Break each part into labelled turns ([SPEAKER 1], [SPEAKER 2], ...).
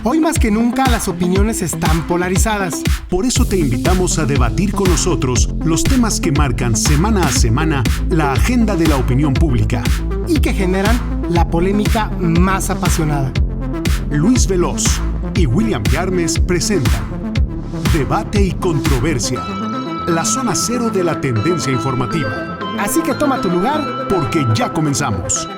[SPEAKER 1] Hoy más que nunca las opiniones están polarizadas.
[SPEAKER 2] Por eso te invitamos a debatir con nosotros los temas que marcan semana a semana la agenda de la opinión pública
[SPEAKER 1] Y que generan la polémica más apasionada.
[SPEAKER 2] Luis Veloz y William Yarmes presentan Debate y Controversia, la zona cero de la tendencia informativa.
[SPEAKER 1] Así que toma tu lugar,
[SPEAKER 2] porque ya comenzamos.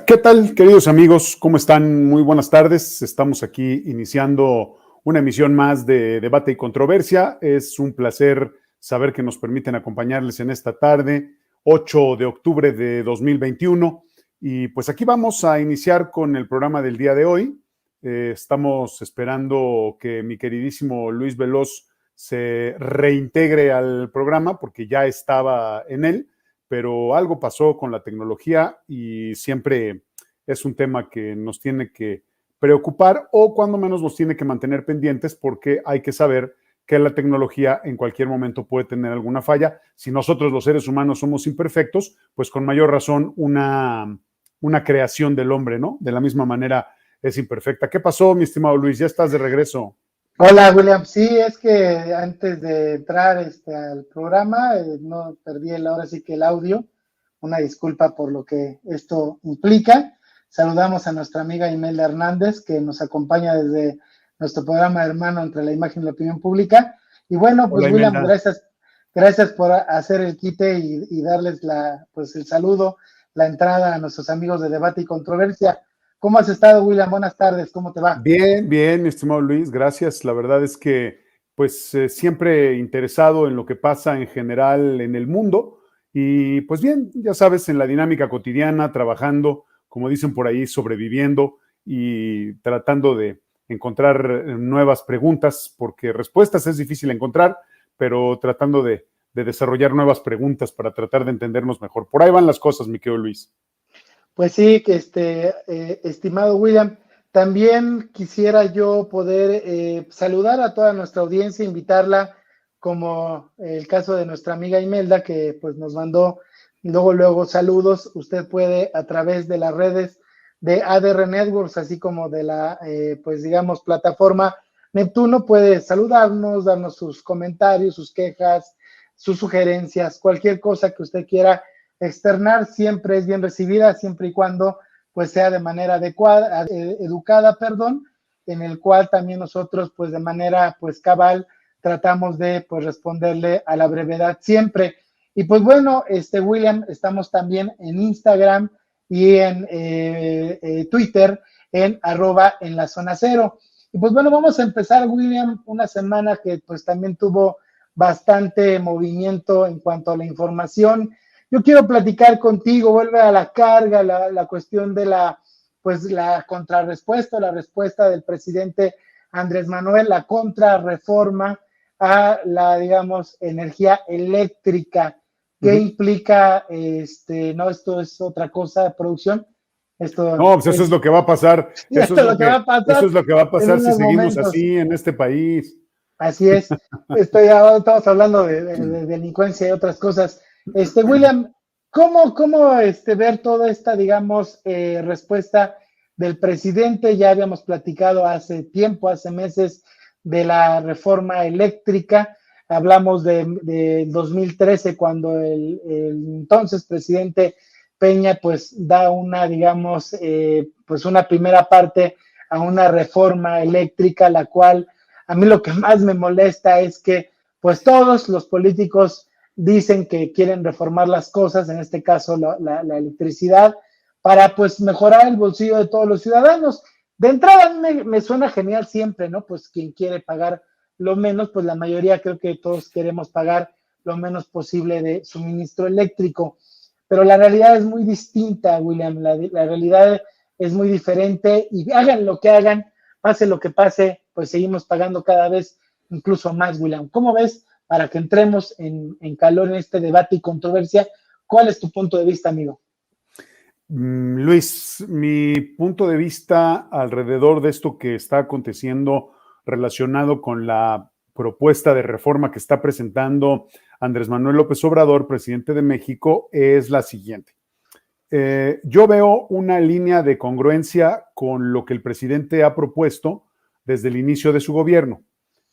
[SPEAKER 2] ¿Qué tal, queridos amigos? ¿Cómo están? Muy buenas tardes. Estamos aquí iniciando una emisión más de Debate y Controversia. Es un placer saber que nos permiten acompañarles en esta tarde, 8 de octubre de 2021. Y pues aquí vamos a iniciar con el programa del día de hoy. Estamos esperando que mi queridísimo Luis Veloz se reintegre al programa porque ya estaba en él, pero algo pasó con la tecnología y siempre es un tema que nos tiene que preocupar o cuando menos nos tiene que mantener pendientes porque hay que saber que la tecnología en cualquier momento puede tener alguna falla. Si nosotros los seres humanos somos imperfectos, pues con mayor razón una creación del hombre, ¿no? De la misma manera es imperfecta. ¿Qué pasó, mi estimado Luis? ¿Ya estás de regreso?
[SPEAKER 3] Hola, William. Sí, es que antes de entrar al programa, no perdí ahora sí que el audio. Una disculpa por lo que esto implica. Saludamos a nuestra amiga Imelda Hernández, que nos acompaña desde nuestro programa hermano Entre la Imagen y la Opinión Pública. Y bueno, pues hola, William, gracias por hacer el quite y darles el saludo, la entrada a nuestros amigos de Debate y Controversia. ¿Cómo has estado, William? Buenas tardes, ¿cómo te va?
[SPEAKER 2] Bien, mi estimado Luis, gracias. La verdad es que, pues, siempre interesado en lo que pasa en general en el mundo y, pues bien, ya sabes, en la dinámica cotidiana, trabajando, como dicen por ahí, sobreviviendo y tratando de encontrar nuevas preguntas, porque respuestas es difícil encontrar, pero tratando de desarrollar nuevas preguntas para tratar de entendernos mejor. Por ahí van las cosas, mi querido Luis.
[SPEAKER 3] Pues sí, que estimado William, también quisiera yo poder saludar a toda nuestra audiencia, invitarla, como el caso de nuestra amiga Imelda, que pues nos mandó luego saludos. Usted puede a través de las redes de ADR Networks, así como de la, plataforma Neptuno, puede saludarnos, darnos sus comentarios, sus quejas, sus sugerencias, cualquier cosa que usted quiera externar siempre es bien recibida, siempre y cuando pues sea de manera adecuada, educada, en el cual también nosotros pues de manera pues cabal tratamos de pues responderle a la brevedad siempre. Y pues bueno, William, estamos también en Instagram y en Twitter en @enlazona0. Y pues bueno, vamos a empezar, William, una semana que pues también tuvo bastante movimiento en cuanto a la información. Yo quiero platicar contigo, vuelve a la carga la cuestión de la contrarrespuesta, la respuesta del presidente Andrés Manuel, la contrarreforma a la, energía eléctrica. ¿Qué implica, no, esto es otra cosa, producción?
[SPEAKER 2] No, pues eso es lo que va a pasar. Eso es lo que va a pasar si seguimos así en este país.
[SPEAKER 3] Así es. Estamos hablando de delincuencia y otras cosas. William, ¿cómo ver toda esta, respuesta del presidente? Ya habíamos platicado hace tiempo, hace meses, de la reforma eléctrica. Hablamos de 2013, cuando el entonces presidente Peña, pues, da una, una primera parte a una reforma eléctrica, la cual a mí lo que más me molesta es que, pues, todos los políticos dicen que quieren reformar las cosas, en este caso la electricidad, para pues mejorar el bolsillo de todos los ciudadanos. De entrada me suena genial siempre, ¿no? Pues quien quiere pagar lo menos, pues la mayoría creo que todos queremos pagar lo menos posible de suministro eléctrico, pero la realidad es muy distinta, William, la realidad es muy diferente y hagan lo que hagan, pase lo que pase, pues seguimos pagando cada vez incluso más, William. ¿Cómo ves? Para que entremos en calor en este debate y controversia, ¿cuál es tu punto de vista, amigo?
[SPEAKER 2] Luis, mi punto de vista alrededor de esto que está aconteciendo relacionado con la propuesta de reforma que está presentando Andrés Manuel López Obrador, presidente de México, es la siguiente. Yo veo una línea de congruencia con lo que el presidente ha propuesto desde el inicio de su gobierno.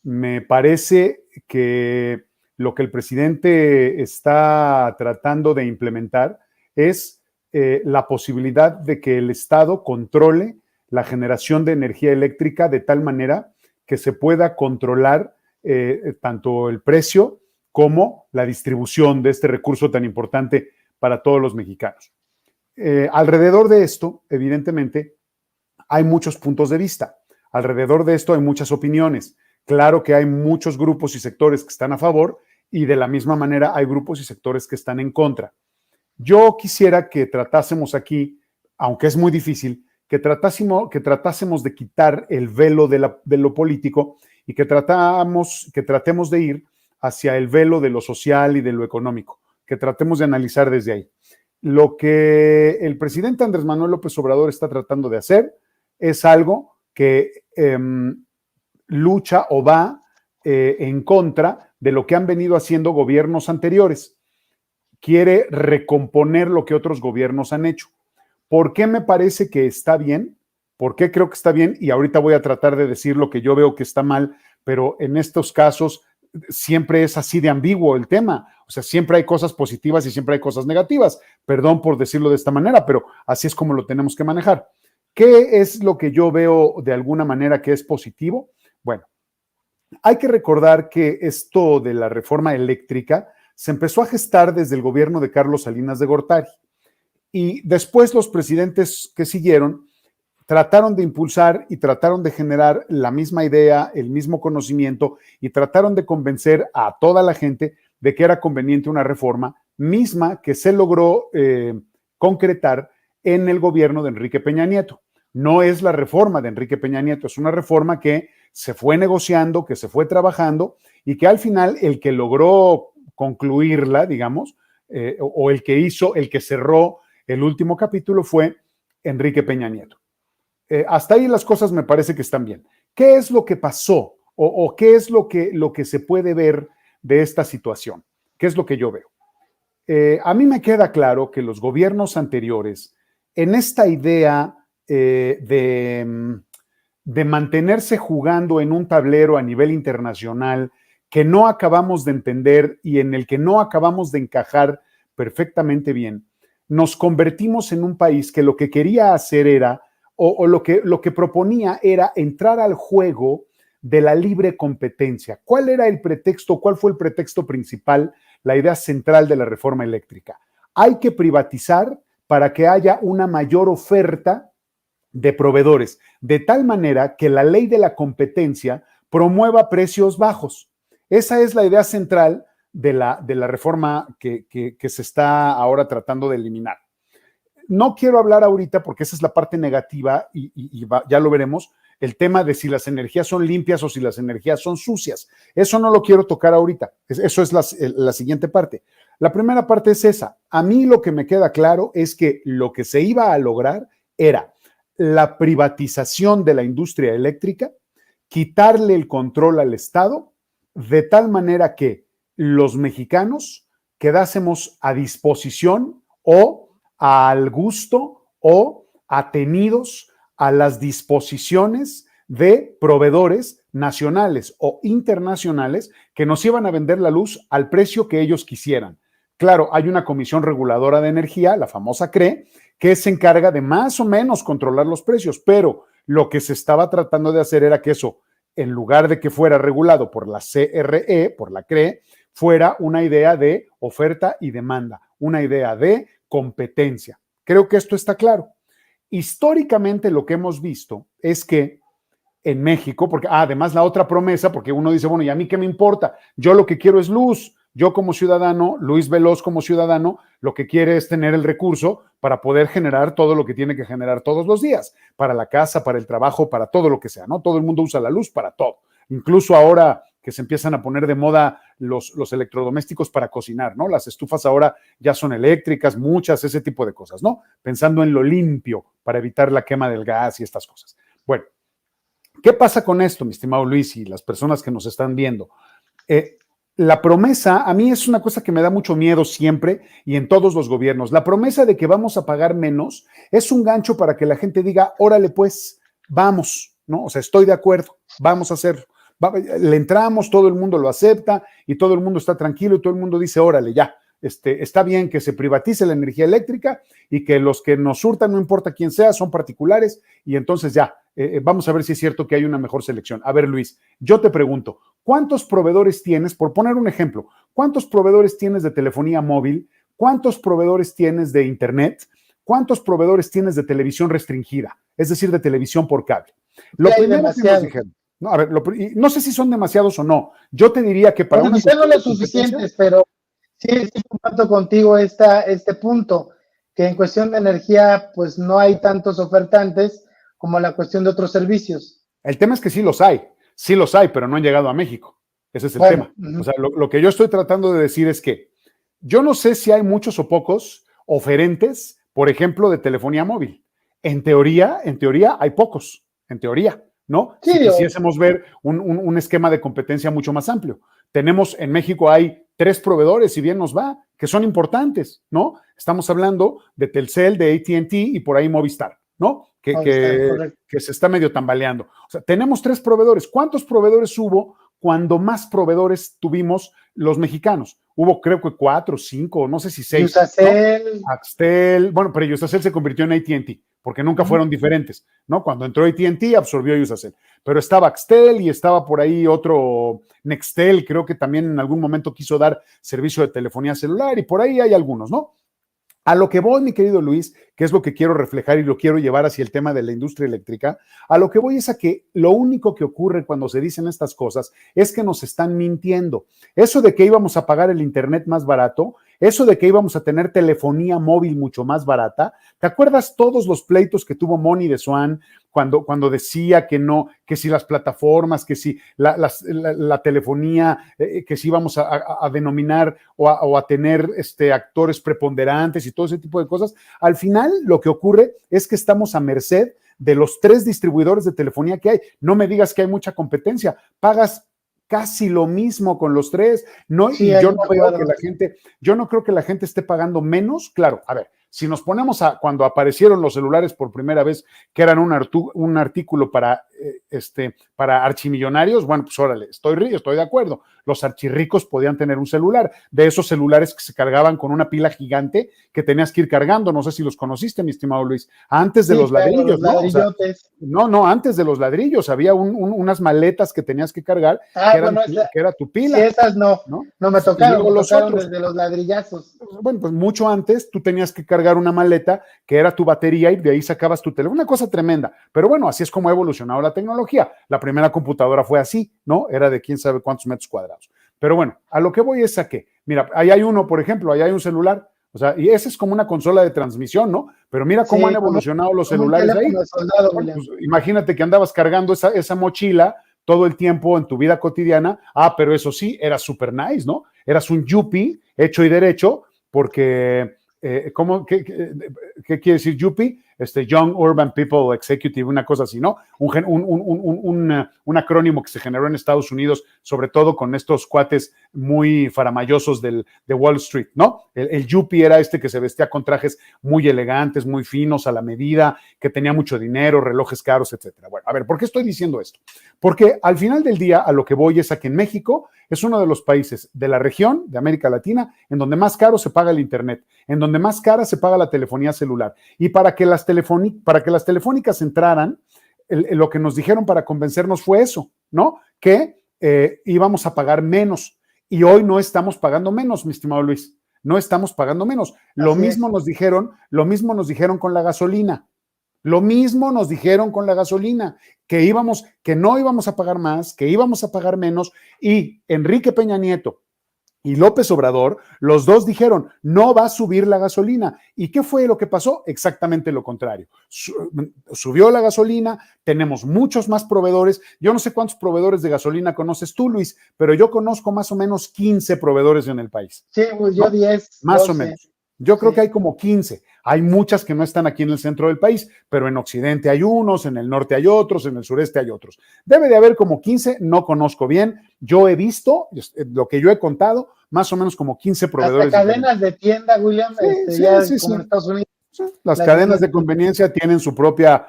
[SPEAKER 2] Me parece que lo que el presidente está tratando de implementar es la posibilidad de que el Estado controle la generación de energía eléctrica de tal manera que se pueda controlar tanto el precio como la distribución de este recurso tan importante para todos los mexicanos. Alrededor de esto, evidentemente, hay muchos puntos de vista. Alrededor de esto hay muchas opiniones. Claro que hay muchos grupos y sectores que están a favor y de la misma manera hay grupos y sectores que están en contra. Yo quisiera que tratásemos aquí, aunque es muy difícil, que tratásemos de quitar el velo de lo político y que tratemos de ir hacia el velo de lo social y de lo económico, que tratemos de analizar desde ahí. Lo que el presidente Andrés Manuel López Obrador está tratando de hacer es algo que lucha o va en contra de lo que han venido haciendo gobiernos anteriores. Quiere recomponer lo que otros gobiernos han hecho. ¿Por qué me parece que está bien? ¿Por qué creo que está bien? Y ahorita voy a tratar de decir lo que yo veo que está mal, pero en estos casos siempre es así de ambiguo el tema. O sea, siempre hay cosas positivas y siempre hay cosas negativas. Perdón por decirlo de esta manera, pero así es como lo tenemos que manejar. ¿Qué es lo que yo veo de alguna manera que es positivo? Bueno, hay que recordar que esto de la reforma eléctrica se empezó a gestar desde el gobierno de Carlos Salinas de Gortari. Y después los presidentes que siguieron trataron de impulsar y trataron de generar la misma idea, el mismo conocimiento y trataron de convencer a toda la gente de que era conveniente una reforma misma que se logró concretar en el gobierno de Enrique Peña Nieto. No es la reforma de Enrique Peña Nieto, es una reforma que se fue negociando, que se fue trabajando y que al final el que logró concluirla, digamos, o el que cerró el último capítulo fue Enrique Peña Nieto. Hasta ahí las cosas me parece que están bien. ¿Qué es lo que pasó o qué es lo que se puede ver de esta situación? ¿Qué es lo que yo veo? A mí me queda claro que los gobiernos anteriores, en esta idea de mantenerse jugando en un tablero a nivel internacional que no acabamos de entender y en el que no acabamos de encajar perfectamente bien, nos convertimos en un país que lo que quería hacer era, o lo que proponía era entrar al juego de la libre competencia. ¿Cuál era el pretexto? ¿Cuál fue el pretexto principal? La idea central de la reforma eléctrica. Hay que privatizar para que haya una mayor oferta de proveedores, de tal manera que la ley de la competencia promueva precios bajos. Esa es la idea central de la reforma que se está ahora tratando de eliminar. No quiero hablar ahorita porque esa es la parte negativa y ya lo veremos, el tema de si las energías son limpias o si las energías son sucias. Eso no lo quiero tocar ahorita, eso es la siguiente parte. La primera parte es esa. A mí lo que me queda claro es que lo que se iba a lograr era la privatización de la industria eléctrica, quitarle el control al Estado, de tal manera que los mexicanos quedásemos a disposición o al gusto o atenidos a las disposiciones de proveedores nacionales o internacionales que nos iban a vender la luz al precio que ellos quisieran. Claro, hay una comisión reguladora de energía, la famosa CRE, que se encarga de más o menos controlar los precios, pero lo que se estaba tratando de hacer era que eso, en lugar de que fuera regulado por la CRE, por la CRE, fuera una idea de oferta y demanda, una idea de competencia. Creo que esto está claro. Históricamente lo que hemos visto es que en México, porque además la otra promesa, porque uno dice, bueno, ¿y a mí qué me importa? Yo lo que quiero es luz. Yo como ciudadano, Luis Veloz como ciudadano, lo que quiere es tener el recurso para poder generar todo lo que tiene que generar todos los días, para la casa, para el trabajo, para todo lo que sea, ¿no? Todo el mundo usa la luz para todo. Incluso ahora que se empiezan a poner de moda los electrodomésticos para cocinar, ¿no? Las estufas ahora ya son eléctricas, muchas, ese tipo de cosas, ¿no? Pensando en lo limpio para evitar la quema del gas y estas cosas. Bueno, ¿qué pasa con esto, mi estimado Luis y las personas que nos están viendo? la promesa, a mí es una cosa que me da mucho miedo siempre y en todos los gobiernos. La promesa de que vamos a pagar menos es un gancho para que la gente diga, órale pues, vamos, ¿no? O sea, estoy de acuerdo, vamos a hacerlo. Le entramos, todo el mundo lo acepta y todo el mundo está tranquilo y todo el mundo dice, órale, ya, está bien que se privatice la energía eléctrica y que los que nos surtan, no importa quién sea, son particulares y entonces ya, vamos a ver si es cierto que hay una mejor selección. A ver, Luis, yo te pregunto, ¿cuántos proveedores tienes? Por poner un ejemplo, ¿cuántos proveedores tienes de telefonía móvil? ¿Cuántos proveedores tienes de internet? ¿Cuántos proveedores tienes de televisión restringida? Es decir, de televisión por cable. Lo primero que nos dijeron, no, a ver, no sé si son demasiados o no. Yo te diría que para
[SPEAKER 3] quizás no los suficientes, pero sí comparto contigo este punto, que en cuestión de energía, pues no hay tantos ofertantes como la cuestión de otros servicios.
[SPEAKER 2] El tema es que sí los hay, pero no han llegado a México. Ese es el tema. O sea, lo que yo estoy tratando de decir es que yo no sé si hay muchos o pocos oferentes, por ejemplo, de telefonía móvil. En teoría hay pocos, en teoría, ¿no?
[SPEAKER 3] Sí,
[SPEAKER 2] si quisiésemos ver un esquema de competencia mucho más amplio. Tenemos, en México hay 3 proveedores, si bien nos va, que son importantes, ¿no? Estamos hablando de Telcel, de AT&T y por ahí Movistar, ¿no? Que se está medio tambaleando. O sea, tenemos 3 proveedores. ¿Cuántos proveedores hubo cuando más proveedores tuvimos los mexicanos? Hubo creo que 4, 5, no sé si 6.
[SPEAKER 3] Yusacel.
[SPEAKER 2] ¿No? Axtel, bueno, pero Yusacel se convirtió en AT&T, porque nunca fueron diferentes, ¿no? Cuando entró AT&T absorbió Yusacel. Pero estaba Axtel y estaba por ahí otro Nextel, creo que también en algún momento quiso dar servicio de telefonía celular y por ahí hay algunos, ¿no? A lo que voy, mi querido Luis, que es lo que quiero reflejar y lo quiero llevar hacia el tema de la industria eléctrica, a lo que voy es a que lo único que ocurre cuando se dicen estas cosas es que nos están mintiendo. Eso de que íbamos a pagar el internet más barato, eso de que íbamos a tener telefonía móvil mucho más barata, ¿te acuerdas todos los pleitos que tuvo Moni de Swan cuando decía que no, que si las plataformas, que si la telefonía, que si íbamos a denominar o a tener actores preponderantes y todo ese tipo de cosas? Al final lo que ocurre es que estamos a merced de los 3 distribuidores de telefonía que hay. No me digas que hay mucha competencia, pagas casi lo mismo con los 3, ¿no? Sí, y yo no creo que la gente esté pagando menos. Claro, a ver, si nos ponemos a cuando aparecieron los celulares por primera vez, que eran un artículo para archimillonarios, bueno, pues órale, estoy de acuerdo. Los archirricos podían tener un celular, de esos celulares que se cargaban con una pila gigante que tenías que ir cargando. No sé si los conociste, mi estimado Luis, antes de los ladrillos, ¿no? O sea, no, antes de los ladrillos había unas maletas que tenías que cargar, que era tu pila.
[SPEAKER 3] Sí, esas no me tocaron, desde los ladrillazos.
[SPEAKER 2] Bueno, pues mucho antes tú tenías que cargar una maleta que era tu batería y de ahí sacabas tu teléfono, una cosa tremenda. Pero bueno, así es como ha evolucionado la tecnología. La primera computadora fue así, ¿no? Era de quién sabe cuántos metros cuadrados. Pero bueno, a lo que voy es a que, mira, ahí hay uno, por ejemplo, ahí hay un celular, o sea, y ese es como una consola de transmisión, ¿no? Pero mira cómo han evolucionado los celulares ahí. Bueno, pues, imagínate que andabas cargando esa mochila todo el tiempo en tu vida cotidiana. Pero eso sí, era super nice, ¿no? Eras un yuppie hecho y derecho, porque, ¿qué quiere decir yuppie? Young Urban People Executive, una cosa así, ¿no? Un acrónimo que se generó en Estados Unidos, sobre todo con estos cuates muy faramayosos de Wall Street, ¿no? El yuppie era que se vestía con trajes muy elegantes, muy finos, a la medida, que tenía mucho dinero, relojes caros, etcétera. Bueno, a ver, ¿por qué estoy diciendo esto? Porque al final del día, a lo que voy es a que en México es uno de los países de la región de América Latina en donde más caro se paga el internet, en donde más cara se paga la telefonía celular. Y para que las telefónicas entraran, lo que nos dijeron para convencernos fue eso, ¿no? Que íbamos a pagar menos. Y hoy no estamos pagando menos, mi estimado Luis. No estamos pagando menos. Lo mismo nos dijeron con la gasolina. Lo mismo nos dijeron con la gasolina, que no íbamos a pagar más, que íbamos a pagar menos, y Enrique Peña Nieto y López Obrador, los dos dijeron, no va a subir la gasolina. ¿Y qué fue lo que pasó? Exactamente lo contrario. Subió la gasolina, tenemos muchos más proveedores. Yo no sé cuántos proveedores de gasolina conoces tú, Luis, pero yo conozco más o menos 15 proveedores en el país.
[SPEAKER 3] Sí, pues yo 10.
[SPEAKER 2] Más
[SPEAKER 3] 12.
[SPEAKER 2] o menos. Yo creo
[SPEAKER 3] Sí.
[SPEAKER 2] que hay como 15. Hay muchas que no están aquí en el centro del país, pero en Occidente hay unos, en el norte hay otros, en el sureste hay otros. Debe de haber como 15, no conozco bien. Yo he visto, lo que yo he contado, más o menos como 15
[SPEAKER 3] Hasta
[SPEAKER 2] proveedores
[SPEAKER 3] cadenas
[SPEAKER 2] diferentes.
[SPEAKER 3] de tienda, William,
[SPEAKER 2] Sí,
[SPEAKER 3] ya
[SPEAKER 2] sí, sí,
[SPEAKER 3] como en
[SPEAKER 2] sí.
[SPEAKER 3] Estados Unidos,
[SPEAKER 2] Sí, las
[SPEAKER 3] las
[SPEAKER 2] cadenas
[SPEAKER 3] mismas.
[SPEAKER 2] de conveniencia tienen su propia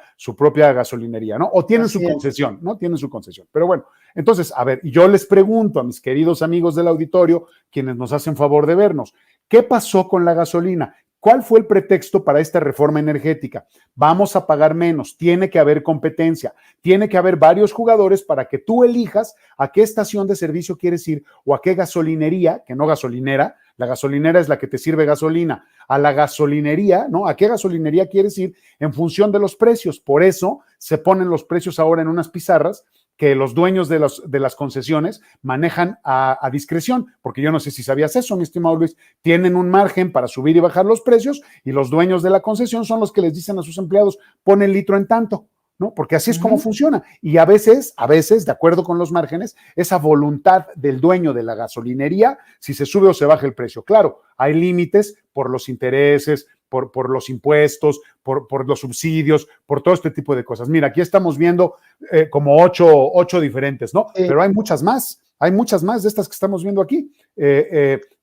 [SPEAKER 2] gasolinería, ¿no? O tienen su
[SPEAKER 3] Así es.
[SPEAKER 2] concesión, ¿no? Tienen su concesión. Pero bueno, entonces, a ver, yo les pregunto a mis queridos amigos del auditorio, quienes nos hacen favor de vernos, ¿qué pasó con la gasolina? ¿Cuál fue el pretexto para esta reforma energética? Vamos a pagar menos, tiene que haber competencia, tiene que haber varios jugadores para que tú elijas a qué estación de servicio quieres ir o a qué gasolinería, que no gasolinera. La gasolinera es la que te sirve gasolina. A la gasolinería, ¿no? ¿A qué gasolinería quieres ir? En función de los precios. Por eso se ponen los precios ahora en unas pizarras que los dueños de las concesiones manejan a discreción, porque yo no sé si sabías eso, mi estimado Luis, tienen un margen para subir y bajar los precios y los dueños de la concesión son los que les dicen a sus empleados, pon el litro en tanto, ¿no? Porque así es como funciona. Y a veces, de acuerdo con los márgenes, esa voluntad del dueño de la gasolinería, si se sube o se baja el precio. Claro, hay límites por los intereses, por los impuestos, por los subsidios, por todo este tipo de cosas. Mira, aquí estamos viendo como ocho diferentes, ¿no?
[SPEAKER 3] Sí.
[SPEAKER 2] Pero hay muchas más de estas que estamos viendo aquí.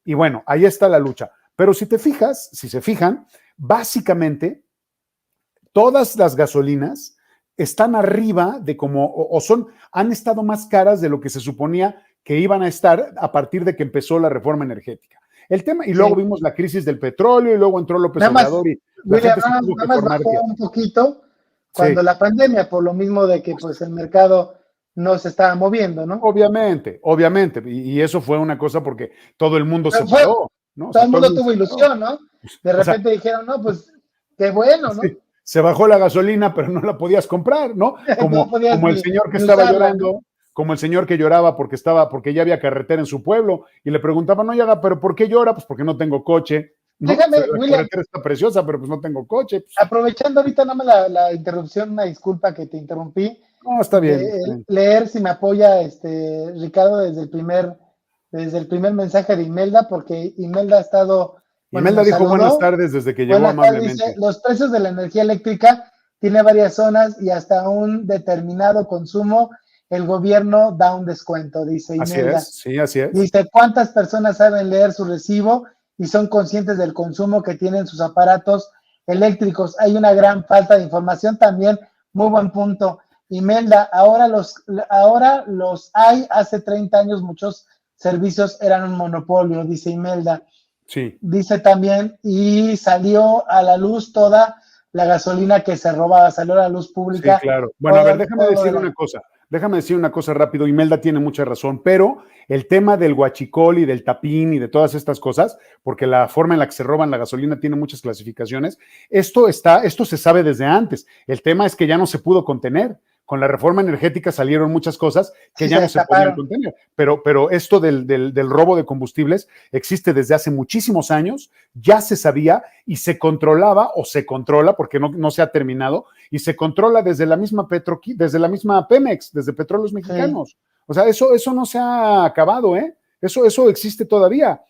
[SPEAKER 2] Y bueno, ahí está la lucha. Pero si se fijan, básicamente todas las gasolinas están arriba de como, han estado más caras de lo que se suponía que iban a estar a partir de que empezó la reforma energética. El tema, y luego vimos la crisis del petróleo, y luego entró López Obrador, y la gente se tuvo que formar.
[SPEAKER 3] Bajó un poquito cuando la pandemia, por lo mismo de que pues el mercado no se estaba moviendo, ¿no?
[SPEAKER 2] Obviamente, y eso fue una cosa porque todo el mundo se paró, ¿no?
[SPEAKER 3] Todo el mundo tuvo ilusión, ¿no? De repente dijeron, no, pues qué bueno, ¿no?
[SPEAKER 2] Sí, se bajó la gasolina, pero no la podías comprar, ¿no? Como el señor que estaba llorando, ¿no? Como el señor que lloraba porque ya había carretera en su pueblo, y le preguntaban, no, ya, pero ¿por qué llora? Pues porque no tengo coche, ¿no?
[SPEAKER 3] Déjame,
[SPEAKER 2] la
[SPEAKER 3] William,
[SPEAKER 2] carretera está preciosa, pero pues no tengo coche. Pues.
[SPEAKER 3] Aprovechando ahorita nada más la interrupción, una disculpa que te interrumpí.
[SPEAKER 2] No, está bien.
[SPEAKER 3] Leer si me apoya Ricardo desde el primer mensaje de Imelda, porque Imelda ha estado.
[SPEAKER 2] Imelda dijo buenas tardes desde que llegó amablemente.
[SPEAKER 3] Dice, los precios de la energía eléctrica tiene varias zonas y hasta un determinado consumo el gobierno da un descuento, dice Imelda.
[SPEAKER 2] Así es, sí, así es.
[SPEAKER 3] Dice, ¿cuántas personas saben leer su recibo y son conscientes del consumo que tienen sus aparatos eléctricos? Hay una gran falta de información también, muy buen punto. Imelda, ahora los hay, hace 30 años muchos servicios eran un monopolio, dice Imelda.
[SPEAKER 2] Sí.
[SPEAKER 3] Dice también, y salió a la luz toda la gasolina que se robaba, salió a la luz pública.
[SPEAKER 2] Sí, claro. Bueno, a ver, déjame decir una cosa rápido. Imelda tiene mucha razón, pero el tema del huachicol y del tapín y de todas estas cosas, porque la forma en la que se roban la gasolina tiene muchas clasificaciones, esto se sabe desde antes. El tema es que ya no se pudo contener. Con la reforma energética salieron muchas cosas que ya no se podían contener, pero esto del robo de combustibles existe desde hace muchísimos años, ya se sabía y se controlaba o se controla, porque no se ha terminado, y se controla desde la misma Pemex, desde Petróleos Mexicanos. Sí. O sea, eso no se ha acabado, ¿eh? Eso existe todavía.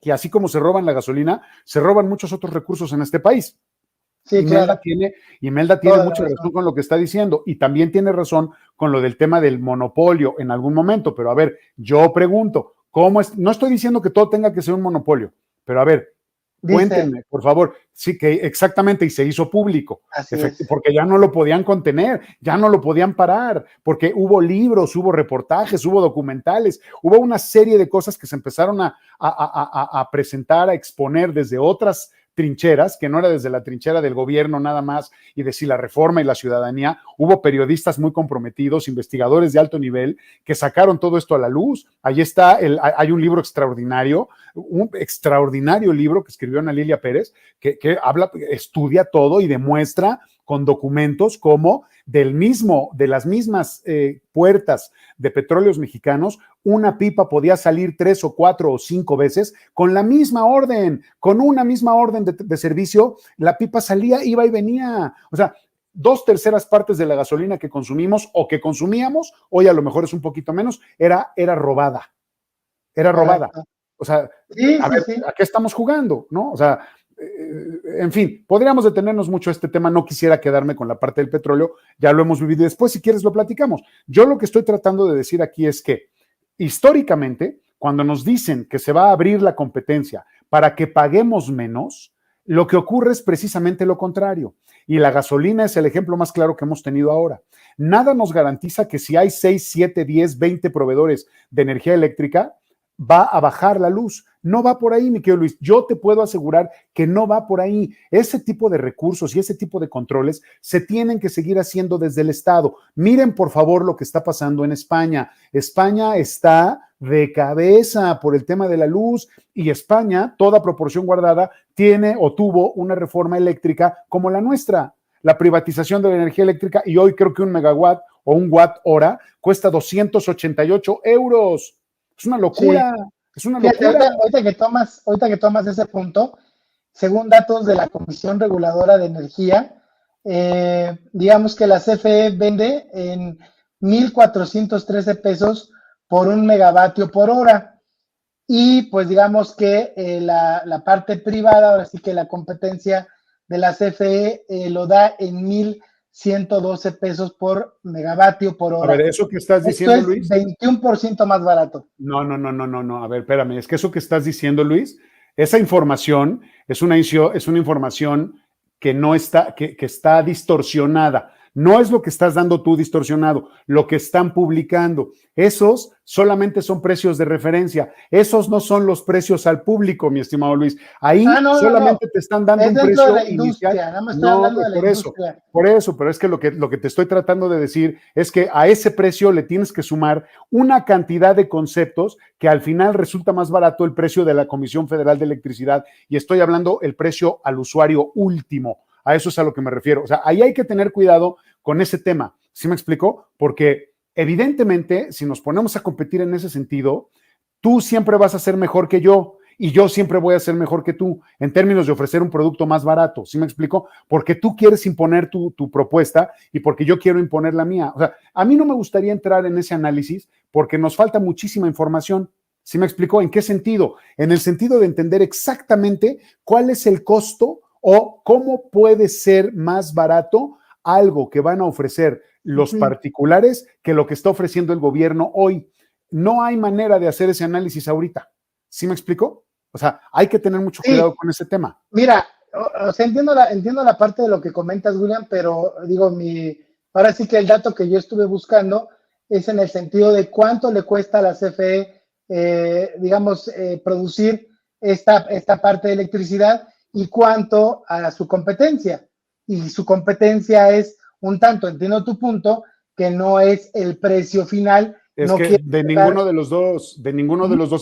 [SPEAKER 2] Y así como se roban la gasolina, se roban muchos otros recursos en este país. Sí, Imelda tiene mucha razón con lo que está diciendo y también tiene razón con lo del tema del monopolio en algún momento, pero a ver, yo pregunto, no estoy diciendo que todo tenga que ser un monopolio, pero a ver, cuéntenme, por favor, sí que exactamente, y se hizo público, porque ya no lo podían contener, ya no lo podían parar, porque hubo libros, hubo reportajes, hubo documentales, hubo una serie de cosas que se empezaron a presentar, a exponer desde otras trincheras, que no era desde la trinchera del gobierno nada más y de si la reforma y la ciudadanía, hubo periodistas muy comprometidos, investigadores de alto nivel que sacaron todo esto a la luz. Ahí está, hay un libro extraordinario, un extraordinario libro que escribió Ana Lilia Pérez, que estudia todo y demuestra con documentos como de las mismas puertas de Petróleos Mexicanos, una pipa podía salir 3 o 4 o 5 veces con la misma orden, con una misma orden de servicio, la pipa salía, iba y venía. O sea, 2/3 partes de la gasolina que consumimos o que consumíamos, hoy a lo mejor es un poquito menos, era robada. Era robada. O sea, ¿a qué estamos jugando? ¿No? O sea, en fin, podríamos detenernos mucho a este tema, no quisiera quedarme con la parte del petróleo, ya lo hemos vivido y después, si quieres, lo platicamos. Yo lo que estoy tratando de decir aquí es que, históricamente, cuando nos dicen que se va a abrir la competencia para que paguemos menos, lo que ocurre es precisamente lo contrario. Y la gasolina es el ejemplo más claro que hemos tenido ahora. Nada nos garantiza que si hay 6, 7, 10, 20 proveedores de energía eléctrica, va a bajar la luz. No va por ahí, mi querido Luis. Yo te puedo asegurar que no va por ahí. Ese tipo de recursos y ese tipo de controles se tienen que seguir haciendo desde el Estado. Miren, por favor, lo que está pasando en España. España está de cabeza por el tema de la luz y España, toda proporción guardada, tiene o tuvo una reforma eléctrica como la nuestra. La privatización de la energía eléctrica, y hoy creo que un megawatt o un watt hora cuesta 288 euros. Es una locura. Sí. Es una locura.
[SPEAKER 3] Fíjate, ahorita que tomas ese punto, según datos de la Comisión Reguladora de Energía, digamos que la CFE vende en 1,413 pesos por un megavatio por hora. Y pues digamos que la parte privada, ahora sí que la competencia de la CFE lo da en 1,112 pesos por megavatio por hora.
[SPEAKER 2] A ver, eso que estás diciendo,
[SPEAKER 3] esto es
[SPEAKER 2] Luis.
[SPEAKER 3] 21% más barato.
[SPEAKER 2] No. A ver, espérame. Es que eso que estás diciendo, Luis, esa información es una información que no está, que está distorsionada. No es lo que estás dando tú distorsionado, lo que están publicando. Esos solamente son precios de referencia. Esos no son los precios al público, mi estimado Luis. Ahí solamente te están dando un precio inicial.
[SPEAKER 3] Nada más estoy hablando de la industria.
[SPEAKER 2] Por eso, pero es que lo que te estoy tratando de decir es que a ese precio le tienes que sumar una cantidad de conceptos que al final resulta más barato el precio de la Comisión Federal de Electricidad, y estoy hablando el precio al usuario último. A eso es a lo que me refiero. O sea, ahí hay que tener cuidado con ese tema. ¿Sí me explico? Porque evidentemente, si nos ponemos a competir en ese sentido, tú siempre vas a ser mejor que yo y yo siempre voy a ser mejor que tú en términos de ofrecer un producto más barato. ¿Sí me explico? Porque tú quieres imponer tu propuesta y porque yo quiero imponer la mía. O sea, a mí no me gustaría entrar en ese análisis porque nos falta muchísima información. ¿Sí me explico? ¿En qué sentido? En el sentido de entender exactamente cuál es el costo o cómo puede ser más barato algo que van a ofrecer los particulares que lo que está ofreciendo el gobierno hoy. No hay manera de hacer ese análisis ahorita. ¿Sí me explico? O sea, hay que tener mucho cuidado con ese tema.
[SPEAKER 3] Mira, o sea, entiendo la parte de lo que comentas, William, pero digo, ahora sí que el dato que yo estuve buscando es en el sentido de cuánto le cuesta a la CFE, producir esta parte de electricidad y cuánto a su competencia. Y su competencia es un tanto, entiendo tu punto, que no es el precio final.
[SPEAKER 2] Es no que ninguno de los dos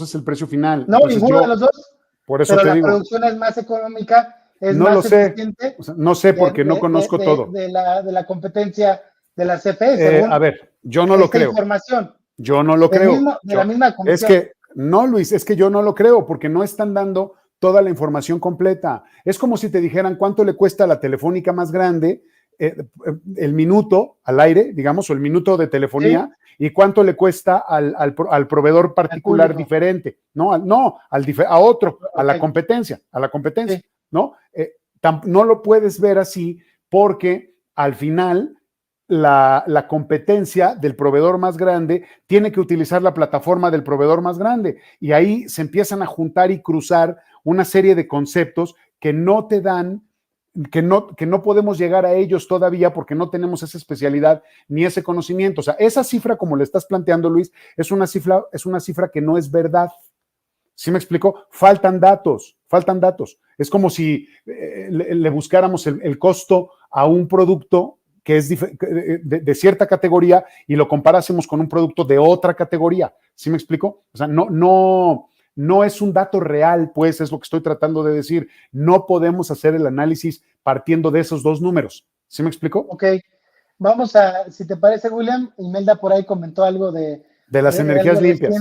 [SPEAKER 2] es el precio final.
[SPEAKER 3] No, entonces ninguno de los dos.
[SPEAKER 2] Por eso
[SPEAKER 3] pero
[SPEAKER 2] te digo.
[SPEAKER 3] La producción es más económica, es
[SPEAKER 2] no
[SPEAKER 3] más
[SPEAKER 2] lo sé.
[SPEAKER 3] eficiente.
[SPEAKER 2] O sea, no sé porque no conozco todo.
[SPEAKER 3] De la competencia de la CFE.
[SPEAKER 2] A ver, yo no lo creo.
[SPEAKER 3] Información.
[SPEAKER 2] Yo no lo creo.
[SPEAKER 3] La misma comisión.
[SPEAKER 2] Es que, no, Luis, es que yo no lo creo porque no están dando toda la información completa. Es como si te dijeran cuánto le cuesta a la telefónica más grande el minuto al aire, digamos, o el minuto de telefonía, ¿sí? Y cuánto le cuesta al proveedor particular diferente, ¿no? A otro, a la competencia, sí. ¿No? No lo puedes ver así porque al final la competencia del proveedor más grande tiene que utilizar la plataforma del proveedor más grande y ahí se empiezan a juntar y cruzar una serie de conceptos que no te dan, que no podemos llegar a ellos todavía porque no tenemos esa especialidad ni ese conocimiento. O sea, esa cifra, como le estás planteando, Luis, es una cifra que no es verdad. ¿Sí me explico? Faltan datos. Es como si le buscáramos el costo a un producto que es de cierta categoría y lo comparásemos con un producto de otra categoría. ¿Sí me explico? O sea, no es un dato real, pues, es lo que estoy tratando de decir. No podemos hacer el análisis partiendo de esos dos números. ¿Sí me explico?
[SPEAKER 3] Ok. Vamos si te parece, William, Imelda por ahí comentó algo de
[SPEAKER 2] las energías limpias.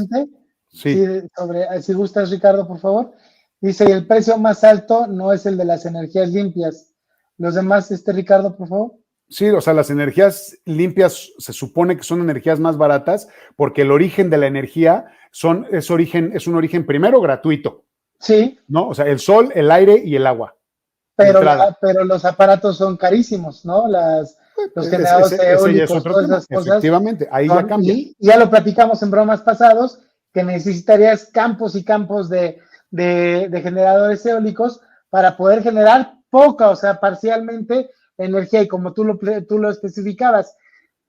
[SPEAKER 3] Sí. Si gustas, Ricardo, por favor. Dice, el precio más alto no es el de las energías limpias. Los demás, Ricardo, por favor.
[SPEAKER 2] Sí, o sea, las energías limpias se supone que son energías más baratas porque el origen de la energía es un origen primero gratuito.
[SPEAKER 3] Sí.
[SPEAKER 2] ¿No? O sea, el sol, el aire y el agua.
[SPEAKER 3] pero los aparatos son carísimos, ¿no? Los generadores eólicos, todas esas cosas.
[SPEAKER 2] Efectivamente, ahí ya cambia.
[SPEAKER 3] Y ya lo platicamos en bromas pasados, que necesitarías campos y campos de generadores eólicos para poder generar poca, o sea, parcialmente energía. Y como tú lo especificabas,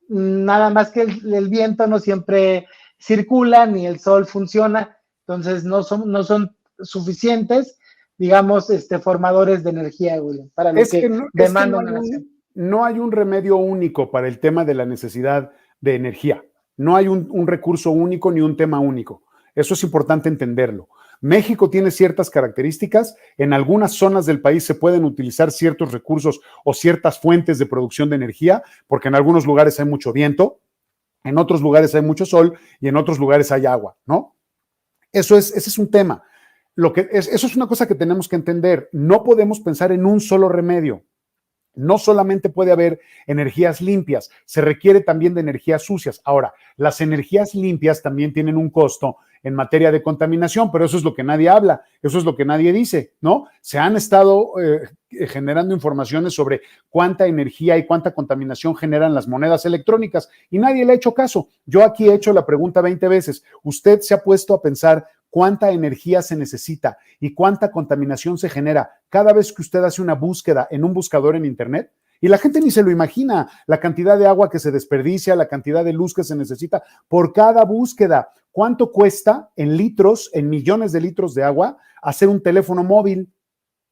[SPEAKER 3] nada más que el viento no siempre circula, ni el sol funciona, entonces no son suficientes, digamos, formadores de energía, William, para lo que demanda una nación.
[SPEAKER 2] No hay un remedio único para el tema de la necesidad de energía. No hay un recurso único ni un tema único. Eso es importante entenderlo. México tiene ciertas características. En algunas zonas del país se pueden utilizar ciertos recursos o ciertas fuentes de producción de energía, porque en algunos lugares hay mucho viento, en otros lugares hay mucho sol y en otros lugares hay agua, ¿no? Ese es un tema. Eso es una cosa que tenemos que entender. No podemos pensar en un solo remedio. No solamente puede haber energías limpias, se requiere también de energías sucias. Ahora, las energías limpias también tienen un costo en materia de contaminación, pero eso es lo que nadie habla, eso es lo que nadie dice, ¿no? Se han estado generando informaciones sobre cuánta energía y cuánta contaminación generan las monedas electrónicas y nadie le ha hecho caso. Yo aquí he hecho la pregunta 20 veces. ¿Usted se ha puesto a pensar cuánta energía se necesita y cuánta contaminación se genera cada vez que usted hace una búsqueda en un buscador en Internet? Y la gente ni se lo imagina, la cantidad de agua que se desperdicia, la cantidad de luz que se necesita por cada búsqueda. ¿Cuánto cuesta en litros, en millones de litros de agua, hacer un teléfono móvil?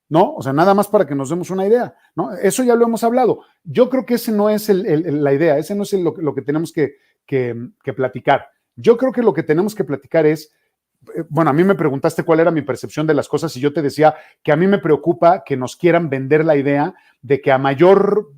[SPEAKER 2] ¿No? O sea, nada más para que nos demos una idea, ¿no? Eso ya lo hemos hablado. Yo creo que ese no es la idea, ese no es lo que tenemos que platicar. Yo creo que lo que tenemos que platicar es, bueno, a mí me preguntaste cuál era mi percepción de las cosas y yo te decía que a mí me preocupa que nos quieran vender la idea de que a mayor